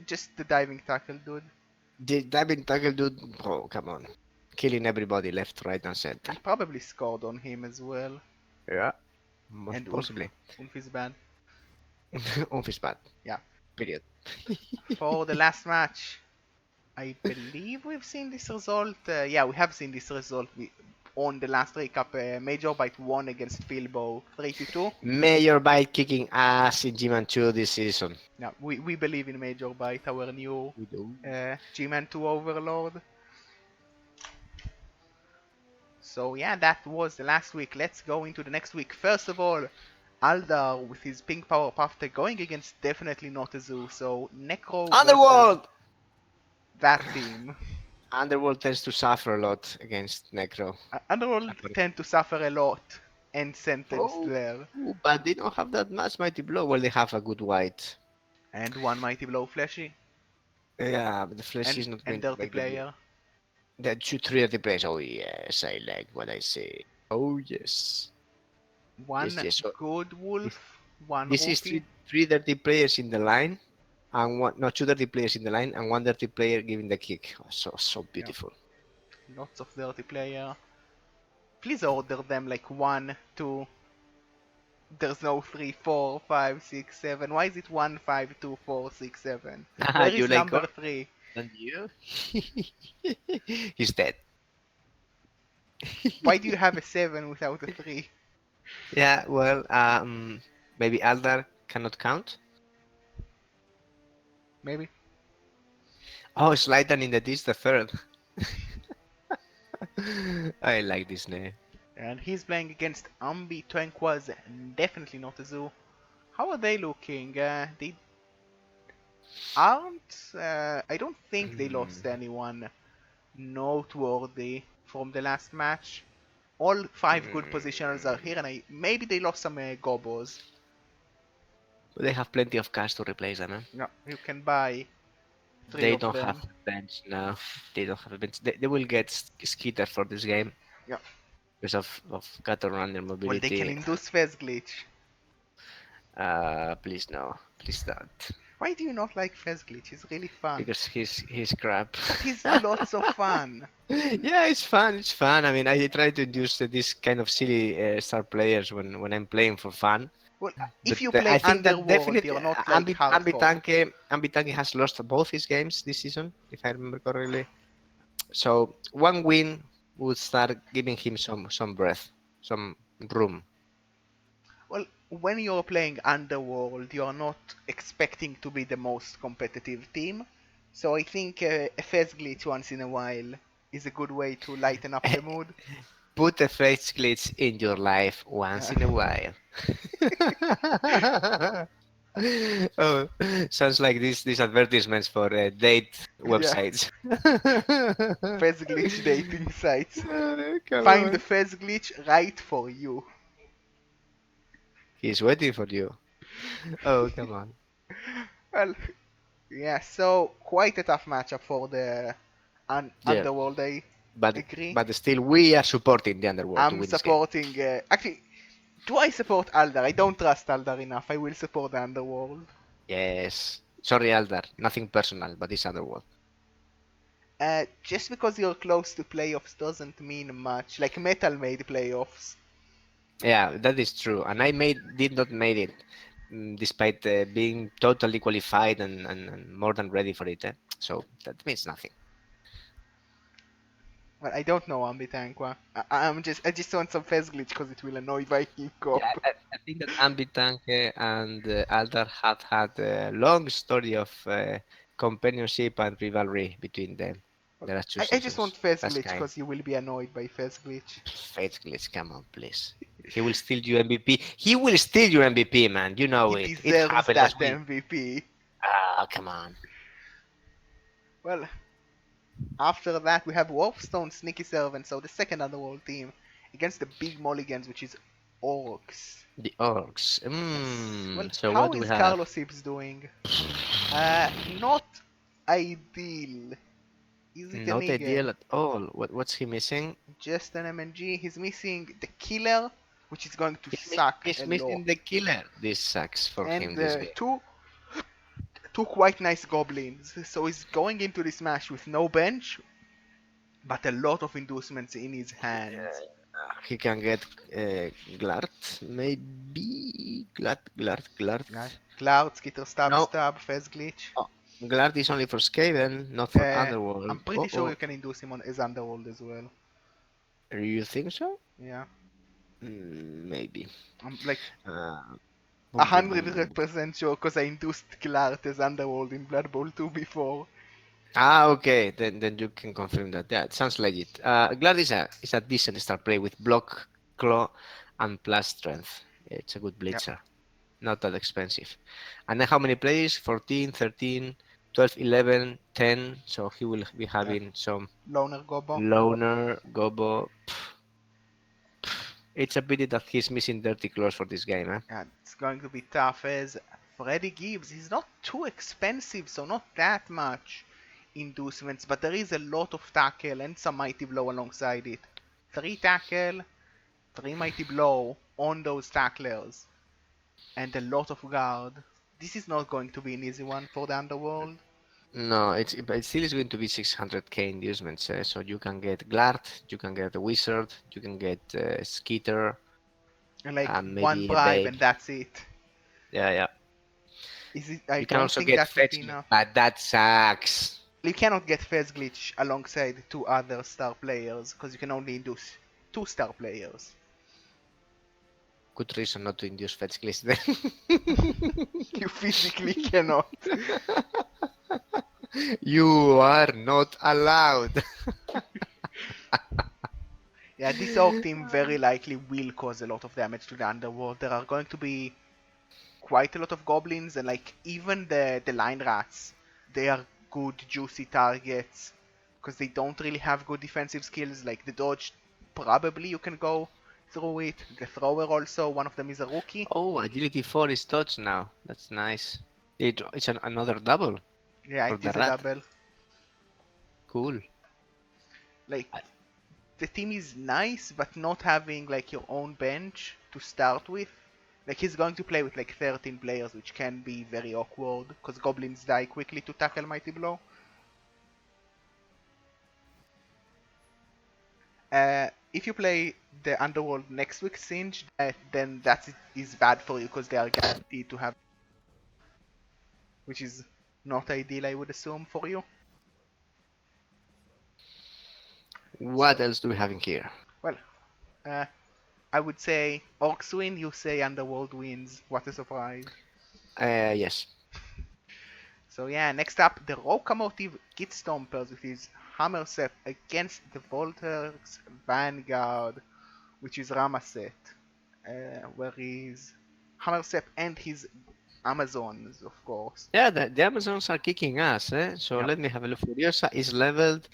Just the diving tackle dude. The diving tackle dude. Oh, come on. Killing everybody left, right, and He center. probably scored on him as well. Yeah. Most And possibly. Ulf is bad. Oomph is bad. Yeah. Period. For the last match, I believe we've seen this result. Yeah, we have seen this result on the last recap. Major Bite won against Philbo 3-2. Mayor Bite kicking ass in G-Man 2 this season. Yeah, we believe in Major Bite, our new We do. G-Man 2 overlord. So yeah, that was the last week. Let's go into the next week. First of all, Aldar with his pink power puff tag going against definitely not a zoo. So Necro versus Underworld! that team. Underworld tends to suffer a lot against Necro. Underworld tend to suffer a lot end sentence Oh, there. but they don't have that much mighty blow. Well, they have a good white. And one mighty blow flashy. Yeah, but the flesh is not And going to dirty make the player. the two three at the place. Oh yes, I like what I say. Oh yes, yes One yes. So good this, wolf, one this is rookie. three dirty players in the line, and one no two dirty players in the line, and one dirty player giving the kick. Oh, so Yeah, beautiful. lots of dirty player. Please order them like 1, 2. There's no 3, 4, 5, 6, 7. Why is it 1, 5, 2, 4, 6, 7? Where You is like number God? 3? And you? He's dead. Why do you have a 7 without a 3? Yeah, well, maybe Aldar cannot count. Maybe. Oh, Slytherin in the Dis the third. I like this name. And he's playing against Ambi Twenquas, definitely not a zoo. How are they looking? They aren't. I don't think they lost Mm, anyone noteworthy from the last match. All 5 good positioners are here, mm. and maybe they lost some gobos. But they have plenty of cash to replace them. Eh? No, you can buy 3 They of don't have them. a bench now. They don't have a bench. They will get Skeeter for this game Yeah. because of cutter runner Well, they can mobility. induce Fez glitch. Please no, please don't, Why do you not like Fez glitch? He's really fun. because he's crap. But he's lots of fun. Yeah, it's fun. It's fun. I mean, I try to use this kind of silly star players when I'm playing for fun. Well, But if you I play think that Underworld, definitely you're not like hardcore. Ambitanke has lost both his games this season, if I remember correctly. So one win would start giving him some breath, some room. Well, when you're playing Underworld, you're not expecting to be the most competitive team. So I think a Fez glitch once in a while is a good way to lighten up the mood. Put a face glitch in your life Uh, once in a while. Oh, sounds like these advertisements for date yeah, websites. Fez glitch dating sites. Come Find the on. Fez glitch right for you. He's waiting for you. Oh, come on. Well, yeah, so quite a tough matchup for the Yeah, Underworld, I but agree. but still, we are supporting the underworld to I'm win this game. supporting. Actually, do I support Aldar? I don't trust Aldar enough. I will support the Underworld. Yes. Sorry, Aldar. Nothing personal, but it's underworld. Just because you're close to playoffs doesn't mean much. Like Metal made playoffs. Yeah, that is true. And I did not made it, despite being totally qualified and more than ready for it. So that means nothing. Well, I don't know Ambitanqua. I just want some Fez glitch because it will annoy Vikingkop. Yeah, I think that Ambitanke and Aldar have had a long story of companionship and rivalry between them Well, the last two I just want seasons. Fez That's glitch kind. because you will be annoyed by Fez glitch. Faith glitch, come on, please. He will steal you MVP. He will steal your MVP, man. You know He it. It deserves happened last that week. MVP. Ah, come on. Well, after that we have Warpstone Sneaky Servant, so the second Underworld team against the Big Mulligans, which is Orcs. The orcs. Yes. Well, So what how do we is have? Carlos Ips doing? Not ideal. Is it an Not Ige? ideal at all. What's he missing? Just an MNG. He's missing the killer, which is going to He's, suck he's a missing lot. the killer. This sucks for And him this game. two quite nice goblins. So he's going into this match with no bench, but a lot of inducements in his hands. He can get Glart, maybe Glart. Yeah. Cloud, Skitter, Stab, No, Stab, Fez Glitch. oh, Glart is only for Skaven, not for I'm Underworld. pretty sure you can induce him on his Underworld as well. You think so? Yeah. Maybe. I'm like Uh, a boom, boom, boom, hundred boom, boom. percent sure because I induced Glart as Underworld in Blood Bowl 2 before. Okay. Then you can confirm that. Yeah, it sounds legit. Glad is a decent start play with block, claw, and plus strength. It's a good Yep. blitzer. Not that expensive. And then how many plays? 14, 13, 12, 11, 10. So he will be Yeah. having some Loner Gobo. loner, gobo. It's a pity that he's missing dirty clothes for this game, eh? It's going to be tough as Freddie Gibbs. He's not too expensive, so not that much inducements, but there is a lot of tackle and some mighty blow alongside it. 3 tackle, 3 mighty blow on those tacklers, and a lot of guard. This is not going to be an easy one for the Underworld. No, but it still is going to be 600k inducements, eh? So you can get Glart, you can get a Wizard, you can get Skeeter, And like and one maybe a bribe Babe. and that's it. Yeah, yeah. Is it? I You can don't also think get that would be Fetch Glitch, enough. but that sucks. You cannot get Fez Glitch alongside 2 other star players, because you can only induce 2 star players. Good reason not to induce Fetch Glitch then. You physically cannot. You are not allowed. Yeah, this Orc team very likely will cause a lot of damage to the Underworld. There are going to be quite a lot of goblins, and like even the line rats, they are good juicy targets because they don't really have good defensive skills. Like the dodge, probably you can go through it. The thrower also, one of them is a rookie. Oh, agility 4 is touch now. That's nice. It's another double Yeah, for it the is a rat. double. Cool. Like I- the team is nice, but not having like your own bench to start with. Like he's going to play with like 13 players, which can be very awkward because goblins die quickly to tackle mighty blow. If you play the Underworld next week, Singe, then that is bad for you because they are guaranteed to have, which is not ideal, I would assume, for you. What So, else do we have in here? well, uh, I would say Orcs win, you say Underworld wins. What a surprise. Yes. So yeah, next up, the Locomotive Git Stompers with his Hammer set against the Volter's Vanguard, which is Ramaset, where he's Hammersep and his Amazons, of course. Yeah, the Amazons are kicking ass, eh? So Yep. let me have a look. Furiosa is leveled.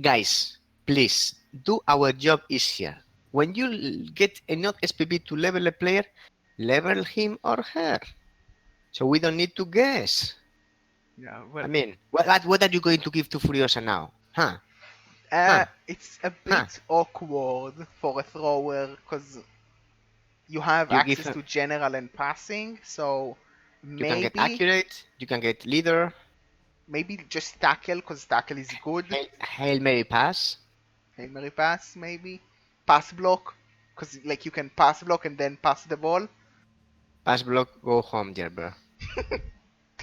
Guys, please do our job easier. When you get enough SPB to level a player, level him or her. So we don't need to guess. Yeah, I well, mean, what are you going to give to Furiosa now? Huh? Huh? it's a Huh? bit awkward for a thrower because you have You give access him. to general and passing, so You can get maybe accurate. You can get leader. maybe just tackle because tackle is good. Hail Mary pass. Hail Mary pass, maybe pass block because like you can pass block and then pass the ball. Pass block. Go home, dear bro.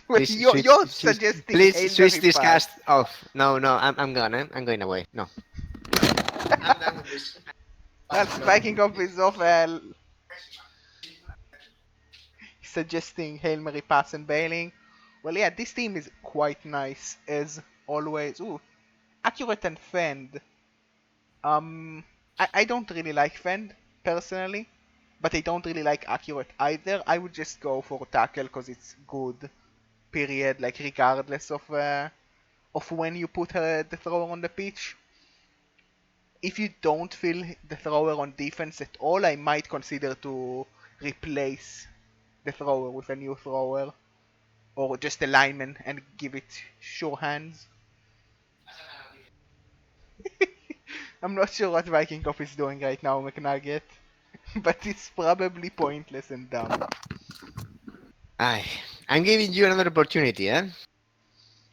Well, Please switch. you're Switch. suggesting Please Hail switch Mary this pass. cast off. No, no. I'm gone. I'm going away. No. I'm done with this. Well, Pass block. Vikingkop is off suggesting Hail Mary pass and bailing. Well, yeah, this team is quite nice as always. Ooh, accurate and fend. I don't really like fend personally, but I don't really like accurate either. I would just go for tackle because it's good. Period. Like regardless of when you put the thrower on the pitch. If you don't feel the thrower on defense at all, I might consider to replace the thrower with a new thrower or just a lineman and give it sure hands. I'm not sure what Vikingkop is doing right now, McNugget, but it's probably pointless and dumb. Aye. I'm giving you another opportunity, eh?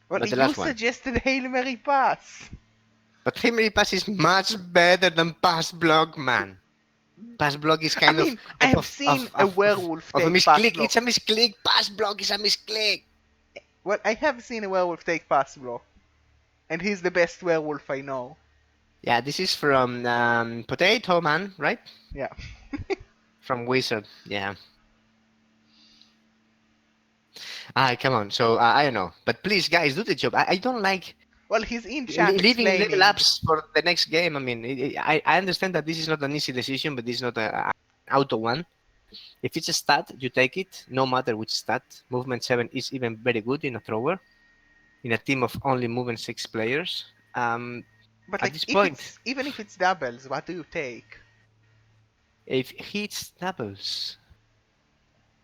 Well, But the you last one. suggested Hail Mary pass. But Hail Mary pass is much better than pass block, man. Pass block is I kind mean, I have of, seen of, a of, of, werewolf of a take pass misclick. It's a block. misclick. Pass block is a misclick. Well, I have seen a werewolf take pass block, and he's the best werewolf I know. Yeah, this is from Potato Man, right? Yeah. From Wizard. Yeah. Ah, come on. So I don't know, but please, guys, do the job. I don't like Well, he's in chat leaving level explaining. ups for the next game. I mean, I understand that this is not an easy decision, but this is not an auto one. If it's a stat, you take it, no matter which stat. Movement 7 is even very good in a thrower, in a team of only movement 6 players. But At like, this if point, it's even if it's doubles, what do you take? If hits doubles,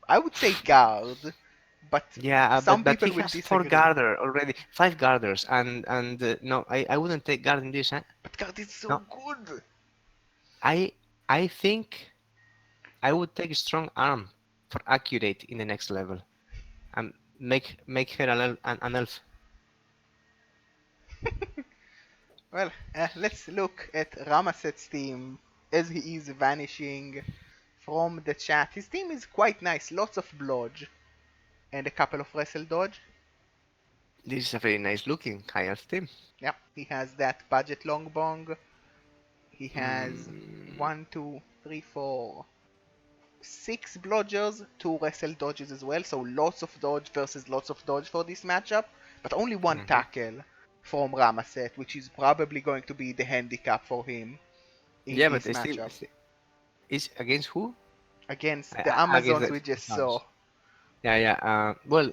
I would say guard, but yeah, some but people he will has four disagree. garter already, five garters, and no, I wouldn't take guard in this. Huh? But guard is so No, good. I I think I would take strong arm for accurate in the next level and make her an elf. Well, let's look at Ramaset's team as he is vanishing from the chat. His team is quite nice, lots of blodge and a couple of wrestle dodge. This is a very nice looking high elf team. Yeah, he has that budget long bong. He has Mm, one, two, three, four, six blodgers, two wrestle dodges as well. So lots of dodge versus lots of dodge for this matchup, but only one mhm. tackle from Ramaset, which is probably going to be the handicap for him in Yeah, but this matchup is against who? against the Against Amazons the we just saw. Stars. Yeah, yeah. Well,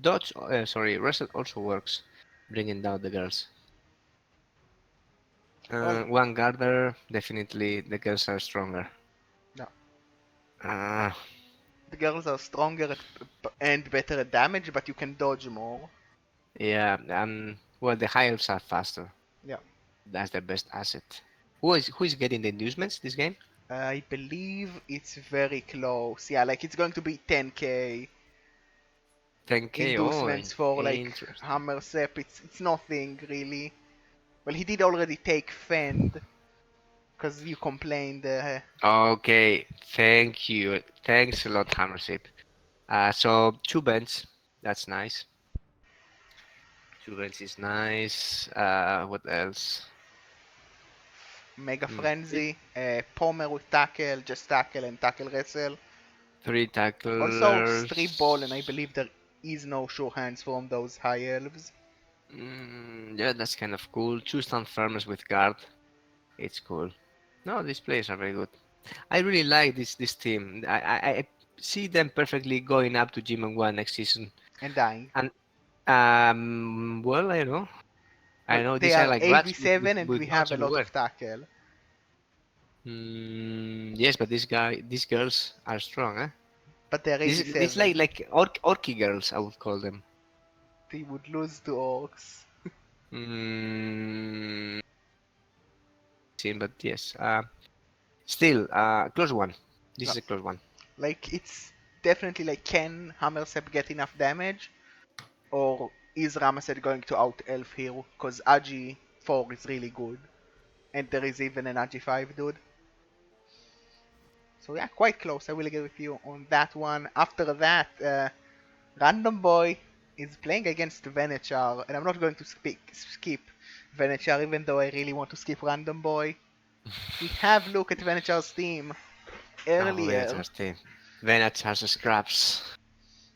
dodge. Sorry, wrestle also works, bringing down the girls. Well, One garter, definitely the girls are stronger. no, Uh, the girls are stronger and better at damage, but you can dodge more. yeah. Well, the high elves are faster. Yeah, That's their best asset. Who is getting the inducements this game? I believe it's very close. Yeah, like it's going to be 10k 10k. Oh, inducements for like interesting. Hammer Sep. It's nothing really. Well, he did already take Fend because you complained. Okay, thank you. Thanks a lot, Hammership. So two bends. That's nice. Two bends is nice. What else? Mega It Frenzy, Pomer with tackle, just tackle and tackle wrestle. three Also, Strip Ball, and I tacklers. believe there is no sure hands from those high elves. Yeah, that's kind of cool. Two stand farmers with guard. It's cool. No, these players are very good. I really like this team. I see them perfectly going up to Gman 1 next season. And dying. And well, I don't know. I Well, know they these are are like rats AV7 and with we no have hands a lot everywhere. of tackle. Yes, but these girls are strong, eh? But they're This AV7. like orky girls, I would call them. They would lose to Orcs. Mm, but yes. Still, close one. This No, is a close one. like, it's definitely like, can Hammersep get enough damage? Or is Ramaset going to out elf here? Because Agi 4 is really good. And there is even an Agi 5 dude. So yeah, quite close. I will agree with you on that one. After that, Random Boy is playing against Venechar, and I'm not going to skip Venechar, even though I really want to skip Random Boy. We have looked at Venechar's team Oh, earlier. Venach's team. Venach has scraps.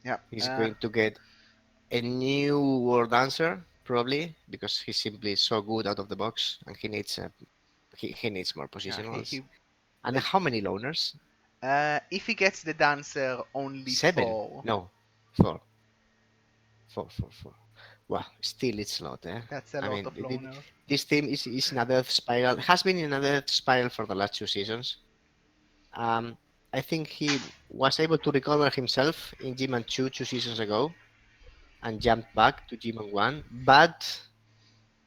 Yeah, He's going to get a new word answer, probably, because he's simply so good out of the box, and he needs more yeah, positionals. he And like how many loners? if he gets the dancer, only Seven? four. No, four. Four. Well, still it's a lot, eh? That's a I lot mean, of loner. this team is in a death spiral. Has been in a death spiral for the last 2 seasons. Um, I think he was able to recover himself in G-Man 2 seasons ago and jumped back to G-Man 1, but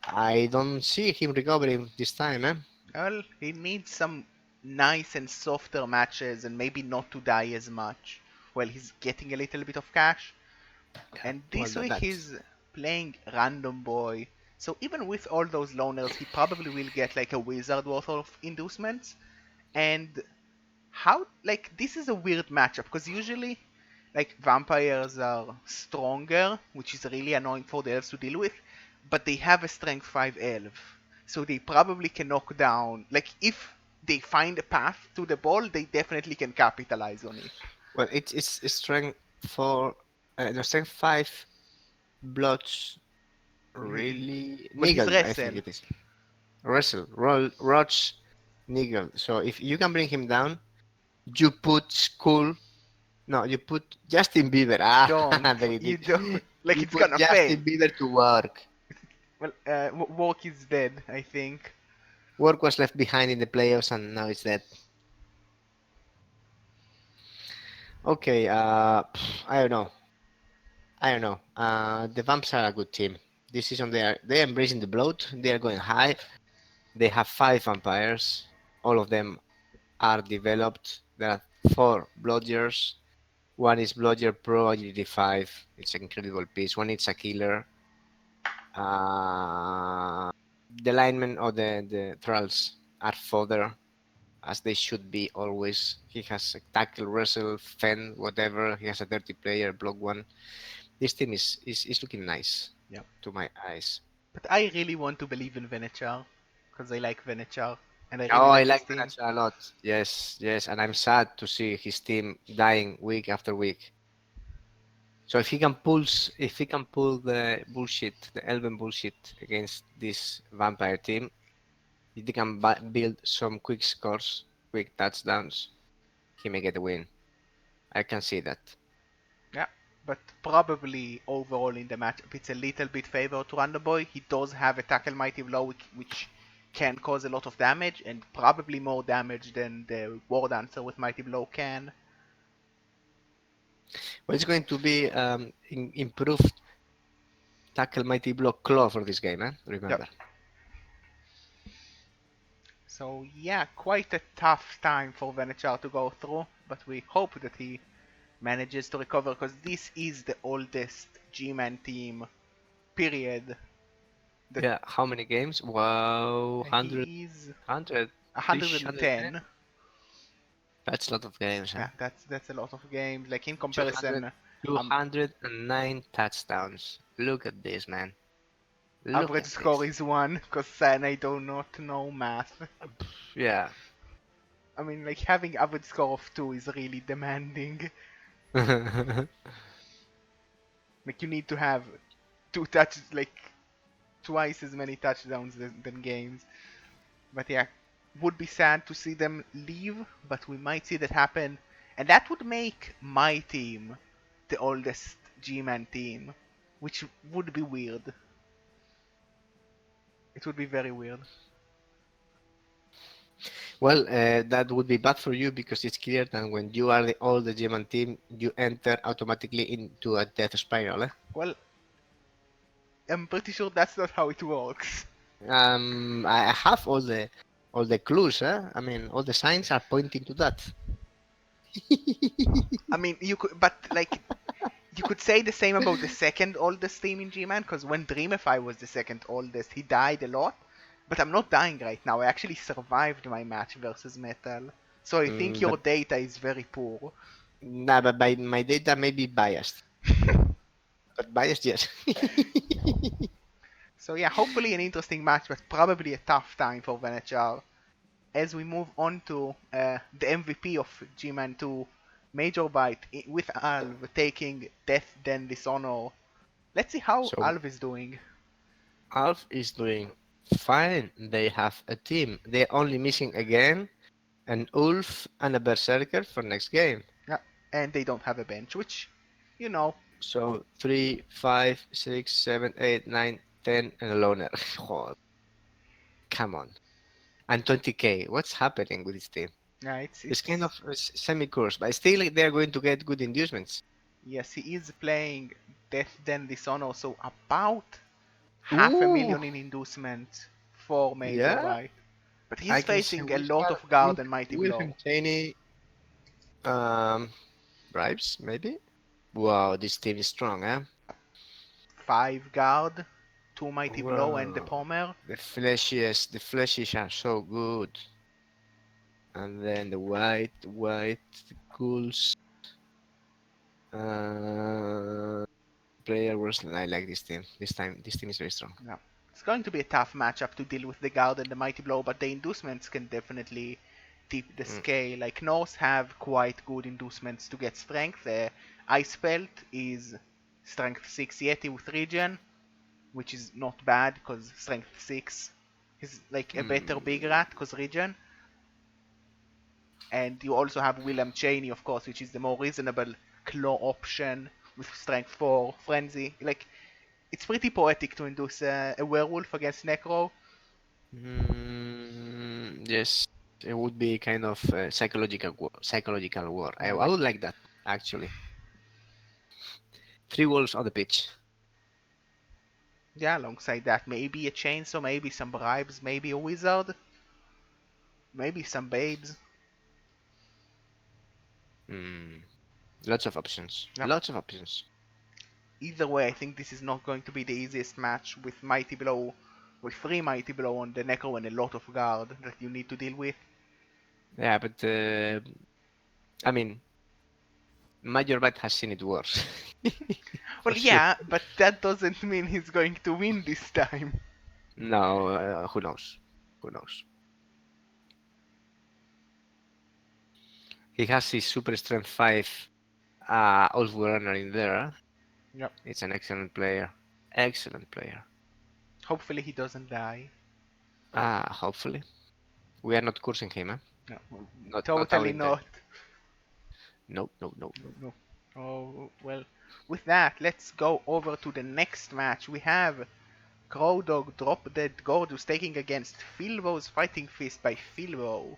I don't see him recovering this time, eh? Well, he needs some nice and softer matches and maybe not to die as much. Well, he's getting a little bit of cash. Yeah, And well, this week that's he's playing Random Boy. So even with all those loners, he probably will get like a wizard worth of inducements. And how, like, this is a weird matchup because usually, like, vampires are stronger, which is really annoying for the elves to deal with, but they have a strength 5 elf. So they probably can knock down, like, if they find a path to the ball, they definitely can capitalize on it. well, it's strength four, no, strength five bloods. Really, Well, he's Nigel, I think wrestle. it is. Wrestle, roll, Roach, Nigel. So if you can bring him down, you put Skull. No, you put Justin Bieber. Don't. Very You deep. don't. Like, You it's put gonna fail. Justin Bieber to work. Well, Walk is dead, I think. Work was left behind in the playoffs, and now it's dead. Okay, I don't know. I don't know. The Vamps are a good team. This season they're embracing the bloat. They are going high. They have five vampires. All of them are developed. There are four Bloodgers. One is Blodger Pro Agility 5. It's an incredible piece. One is a killer. Uh, the linemen or the thralls are fodder as they should be always. He has a tackle, wrestle, fend, whatever. He has a dirty player, block one. This team is looking nice Yeah. to my eyes. But I really want to believe in Venechar because I like Venechar and I really Oh, I like his like team. Benacer a lot. Yes, yes, and I'm sad to see his team dying week after week. So if he can pull the bullshit, the Elven bullshit against this vampire team, if they can build some quick scores, quick touchdowns, he may get a win. I can see that. Yeah. But probably overall in the matchup, it's a little bit favor to Underboy. He does have a tackle mighty blow which can cause a lot of damage and probably more damage than the War Dancer with mighty blow can. Well, it's going to be improved tackle mighty block claw for this game, eh? Yep. Remember. So yeah, quite a tough time for Venechar to go through, but we hope that he manages to recover because this is the oldest G-Man team, period. That Yeah, how many games? Wow, 100, he is 100-ish, 110. 110. That's a lot of games, huh? Yeah, that's a lot of games. Like in 200, comparison, two um, hundred and nine touchdowns. Look at this, man. Look average at score this. is one because I do not know math. Yeah. I mean, like having average score of two is really demanding. Like you need to have like twice as many touchdowns than games. But yeah, would be sad to see them leave, but we might see that happen. And that would make my team the oldest G-Man team, which would be weird. It would be very weird. Well, that would be bad for you because it's clear that when you are the all the German team, you enter automatically into a death spiral. Eh? Well, I'm pretty sure that's not how it works. I have all the clues. Eh? I mean, all the signs are pointing to that. I mean, you could, but like, you could say the same about the second oldest team in G-Man, because when Dreamify was the second oldest, he died a lot. But I'm not dying right now. I actually survived my match versus Metal. So I think your But data is very poor. nah, but by my data may be biased. But biased, yes. So yeah, hopefully an interesting match, but probably a tough time for Venechar. As we move on to the MVP of G-Man 2, Major Bite, with Alv taking Death Then Dishonor. Let's see how So Alv is doing. Alf is doing fine. They have a team. They're only missing again an Ulf and a Berserker for next game. Yeah, and they don't have a bench, which, you know, So 3, 5, 6, 7, 8, 9, 10, and a loner. Oh, come on. And 20k. What's happening with this team? yeah, It's kind it's of semi-course, but still they're going to get good inducements. yes, he is playing Death Then Dishonor, so about half a Ooh, million in inducement for Major yeah. Bite. But I he's can say facing a lot of guard and mighty Wilhelm blow. Chaney bribes, maybe? Wow, this team is strong, eh? 5 guard, 2 mighty blow, and the Wow. Pommer. The fleshies are so good. And then the white, the ghouls. Uh, player was I like this team. This team is very strong. Yeah. It's going to be a tough matchup to deal with the guard and the mighty blow, but the inducements can definitely tip the Mm, scale. Like Norse have quite good inducements to get strength. Ice Belt is strength 6 Yeti with regen, which is not bad because strength 6 is like a better big mm, rat because regen. And you also have William Cheney, of course, which is the more reasonable claw option with strength 4 frenzy. Like it's pretty poetic to induce a werewolf against Necro. yes, it would be kind of psychological war. Psychological war. I Like would like that. actually. Three wolves on the pitch. Yeah, alongside that, maybe a chainsaw, maybe some bribes, maybe a wizard, maybe some babes. Hmm. Lots of options. Yep. Lots of options. Either way, I think this is not going to be the easiest match with Mighty Blow, with 3 Mighty Blow on the Necro and a lot of guard that you need to deal with. Yeah, but I mean, Major Bat has seen it worse. For Well, sure. yeah, but that doesn't mean he's going to win this time. No, who knows? Who knows? He has his Super Strength 5 Oswald runner in there. Yep. It's an excellent player. Excellent player. Hopefully he doesn't die. Hopefully. We are not cursing him, eh? No, Not our totally intent. not. No, no, no. No. Oh, well, with that, let's go over to the next match. We have Crow Dog Drop Dead Gorgeous taking against Filbo's Fighting Fist by Filbo.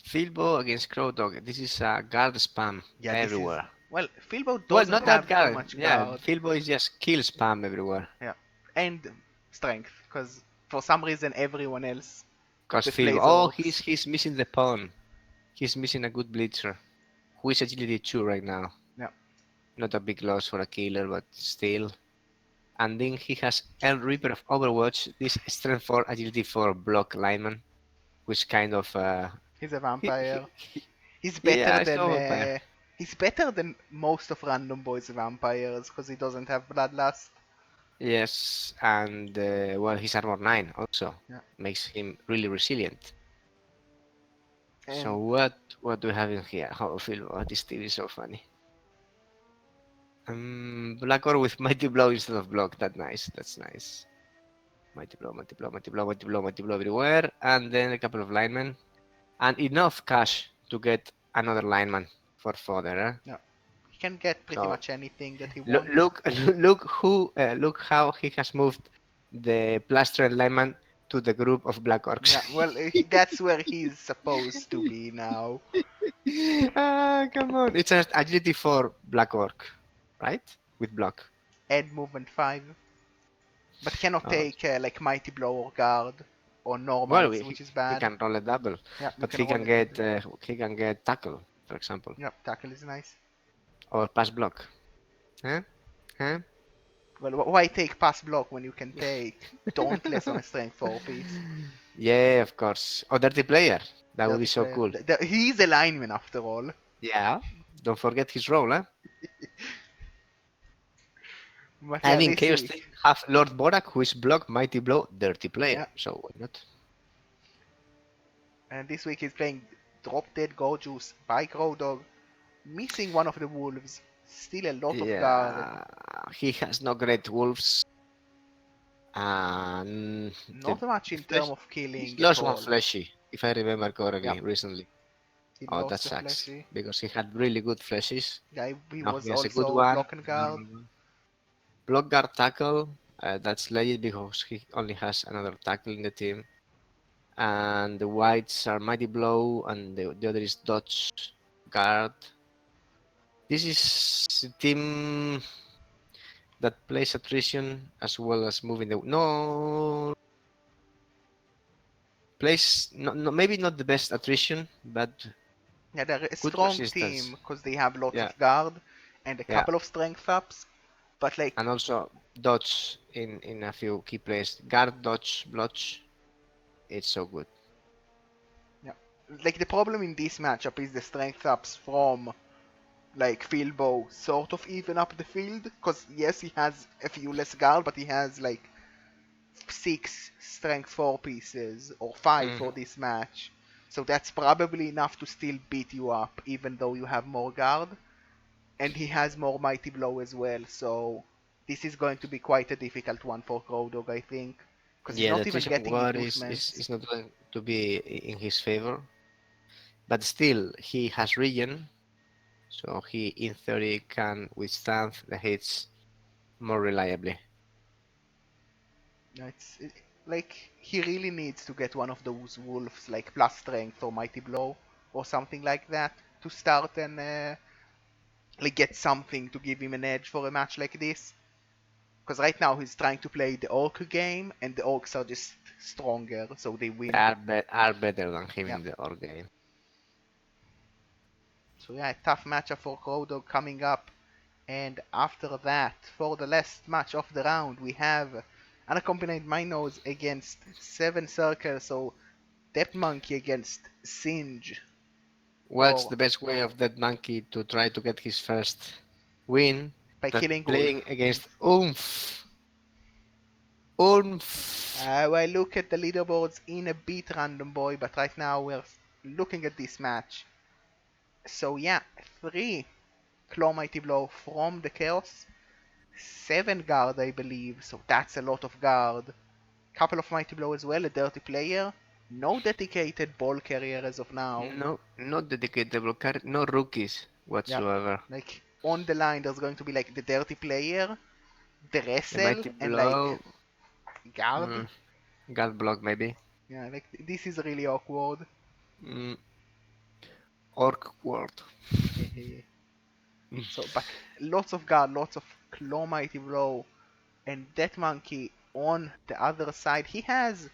Filbo against Crow Dog. This is guard spam Yeah, this is. everywhere. Well, Filbo Well, doesn't not that have too guard. much Yeah, guard. Filbo is just kill spam everywhere. Yeah. And strength, because for some reason everyone else Cause that Filbo. plays Oh, orcs. he's missing the pawn. He's missing a good blitzer. Who is agility 2 right now. Yeah. Not a big loss for a killer, but still. And then he has El Reaper of Overwatch, this strength 4, agility 4 block lineman, which kind of He's a he, vampire. he, He's better yeah, it's than no vampire. he's better than most of Random Boy's vampires because he doesn't have bloodlust. Yes, and well, his armor 9 also Yeah. makes him really resilient. So And what do we have in here? How I feel about this TV is so funny. Black Or with Mighty Blow instead of block. That's nice. That's nice. Mighty Blow, Mighty Blow, Mighty Blow, Mighty Blow, Mighty Blow everywhere, and then a couple of linemen, and enough cash to get another lineman for fodder. yeah, he can get pretty So much anything that he look, wants. look how he has moved the plaster lineman to the group of Black Orcs. Yeah, well, that's where he's supposed to be now. Come on. It's an agility for Black Orc, right? With block. And movement 5. But cannot Uh, take like Mighty Blow or Guard or well, normals, which is he bad. can roll a double, Yeah, you but can roll it. he can get tackle, for example, Yeah, tackle is nice. or pass block. Huh? Huh? Well, why take pass block when you can take Dauntless on a strength 4 piece? Yeah, of course. Oh, dirty player. That would be Dirty so player. cool. He's a lineman after all. Yeah. Don't forget his role, huh? But yeah, And in this Chaos week. Team have Lord Borak, who is block, mighty blow, dirty player. Yeah, So why not? and this week he's playing Drop Dead Gorgeous by Crow Dog, missing one of the wolves. Still a lot of guard. Yeah, he has no great wolves. And Not much the in terms flesh, of he's killing at lost one all. fleshy, if I remember Yeah, correctly, recently. he Oh, that lost a sucks fleshy. because he had really good flashes. Yeah, he Now was he has a good also one. block and guard. Block guard tackle. That's legit because he only has another tackle in the team. And the whites are mighty blow, and the other is dodge guard. This is a team that plays attrition as well as moving the no plays no, maybe not the best attrition, but Yeah, they're a good strong resistance. team because they have lots Yeah, of guard and a yeah, couple of strength ups. But like, and also dodge in a few key plays. Guard, dodge, blotch. It's so good. yeah, like the problem in this matchup is the strength ups from like Filbo sort of even up the field. Because yes, he has a few less guard, but he has like 6 strength 4 pieces or 5 for Mhm. this match. So that's probably enough to still beat you up, even though you have more guard. And he has more mighty blow as well, so this is going to be quite a difficult one for Crowdog, I think, because he's Yeah, the not even attrition getting war is, inducements. is not going to be in his favor, but still he has regen, so he in theory can withstand the hits more reliably. Yeah, like he really needs to get one of those wolves like plus strength or mighty blow or something like that to start an like get something to give him an edge for a match like this. Because right now he's trying to play the Orc game, and the Orcs are just stronger, so they They win. are better than him Yeah. in the org game. So yeah, tough matchup for Crowdog coming up. And after that, for the last match of the round, we have Unaccompanied Minnows against Seven Circles, so Depth Monkey against Singe, What's or the best way of that monkey to try to get his first win? by But killing Wolf. playing against Oomph. Oomph. We'll look at the leaderboards in a bit, Random Boy, but right now we're looking at this match. So yeah, 3 Claw Mighty Blow from the Chaos, 7 guard I believe, so that's a lot of guard. Couple of Mighty Blow as well, a Dirty Player, no dedicated ball carrier as of now. No, not dedicated blocker, no rookies Yeah, whatsoever. like on the line there's going to be like the Dirty Player, the A Wrestle, mighty and like blow, guard. mm, guard block maybe. Yeah, like this is really awkward. Mm, orc world. So, but lots of guard, lots of Claw Mighty Blow, and that monkey on the other side, he has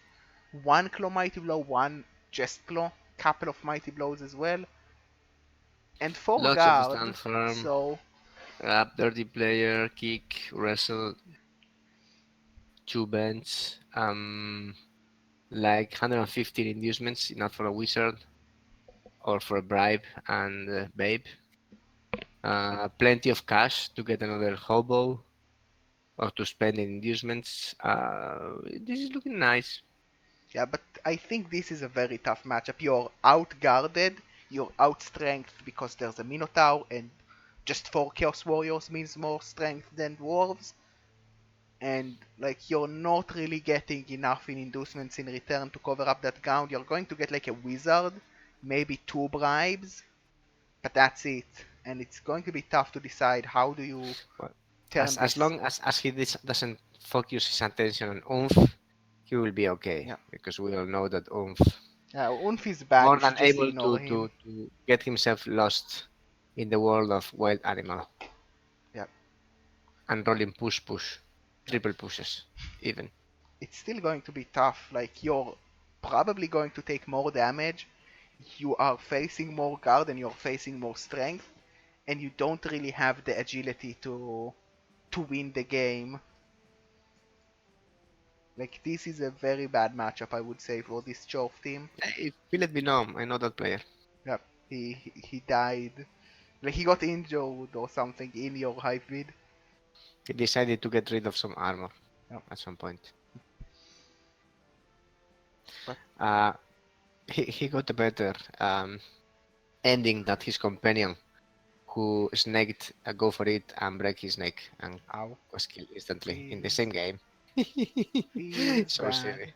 1 Claw Mighty Blow, 1 Chest Claw, couple of Mighty Blows as well, and 4 Lots of guard. stand firm, So, dirty player, kick, wrestle, two bends, like 115 inducements, enough for a wizard or for a bribe and babe. Plenty of cash to get another hobo or to spend in inducements. This is looking nice. yeah, but I think this is a very tough matchup. You're outguarded, you're outstrength because there's a Minotaur, and just 4 Chaos Warriors means more strength than Dwarves. And like you're not really getting enough in inducements in return to cover up that ground. You're going to get like a wizard, maybe 2 bribes, but that's it. And it's going to be tough to decide how do you Well, turn as this. long as he doesn't focus his attention on oomph, he will be okay Yeah, because we all know that oomph Unf is bad. more You should than just able ignore him. to get himself lost in the world of wild animal Yeah, and rolling push yeah. triple pushes even. It's still going to be tough. Like you're probably going to take more damage. You are facing more guard and you're facing more strength, and you don't really have the agility to win the game. Like this is a very bad matchup, I would say, for this Chorf team. Hey, Philip Binom, I know that player. Yeah, he died. Like he got injured or something in your hype vid. He decided to get rid of some armor Yeah, at some point. but Uh, he got a better ending than his companion, who snaked a go for it and break his neck and ow, was killed instantly in the feels same game. feels So bad. silly.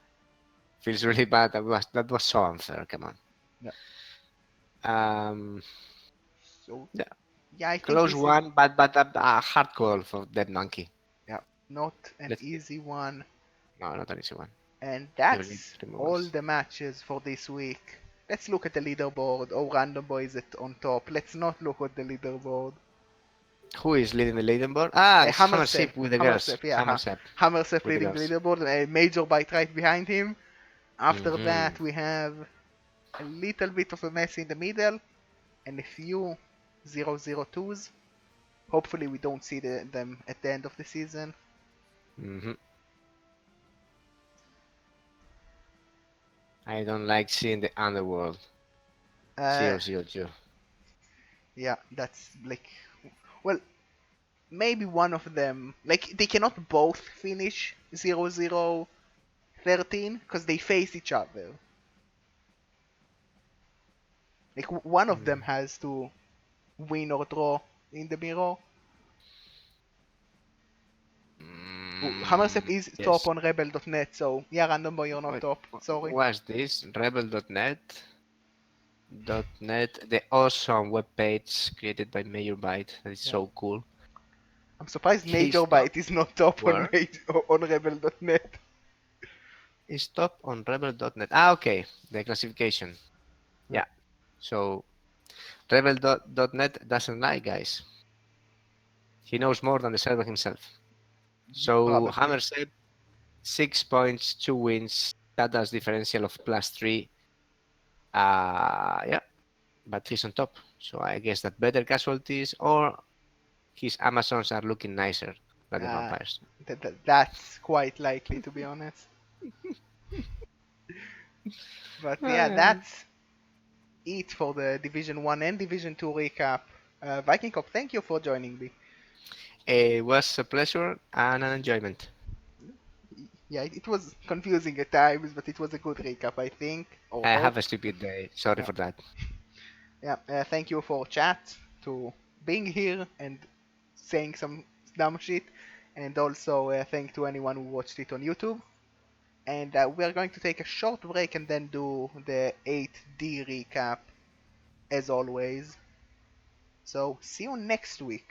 Feels really bad. That was so unfair. Come on. Yeah. Um, So yeah, yeah, I think close this is one, but a hard call for that monkey. yeah not an Let's see. easy one. No, not an easy one. And You will need that's all removals. the matches for this week. Let's look at the leaderboard. Oh, Random Boy is on top. Let's not look at the leaderboard. Who is leading the leaderboard? Ah, it's Hammersep, Hammersip with the girls. Hammersep, yeah, Hammersip Hammersep with the leading the girls. leaderboard, and a major bite right behind him. After Hmm. that, we have a little bit of a mess in the middle, and a few 002s. Hopefully, we don't see them at the end of the season. Hmm. I don't like seeing the underworld. Uh, 002. yeah, that's like, well, maybe one of them. Like, they cannot both finish 0013 because they face each other. Like, one of them has to win or draw in the mirror. Hammersep is top Yes. on rebel.net, so yeah, random boy, you're not What, top. Sorry. what's this? Rebel.net? .net, the awesome web page created by Major Byte. That is Yeah. so cool. I'm surprised He's Major top. Byte is not top on Where? on rebel.net. He's top on Rebel.net. Ah, okay. The classification. Yeah. Yeah. So Rebel.net doesn't lie, guys. He knows more than the server himself. So Probably. Hammer said 6 points, 2 wins, Tata's differential of +3. Yeah, but he's on top. So I guess that better casualties or his Amazons are looking nicer than the Uh, vampires. that's quite likely, to be honest. But yeah, Uh, that's it for the Division 1 and Division 2 recap. Vikingkop, thank you for joining me. it was a pleasure and an enjoyment. Yeah, it was confusing at times, but it was a good recap, I think, or I hope. have a stupid day. Sorry Yeah, for that. yeah. Thank you for chat, to being here and saying some dumb shit, and also thank to anyone who watched it on YouTube. And we're going to take a short break and then do the 8D recap as always. So see you next week.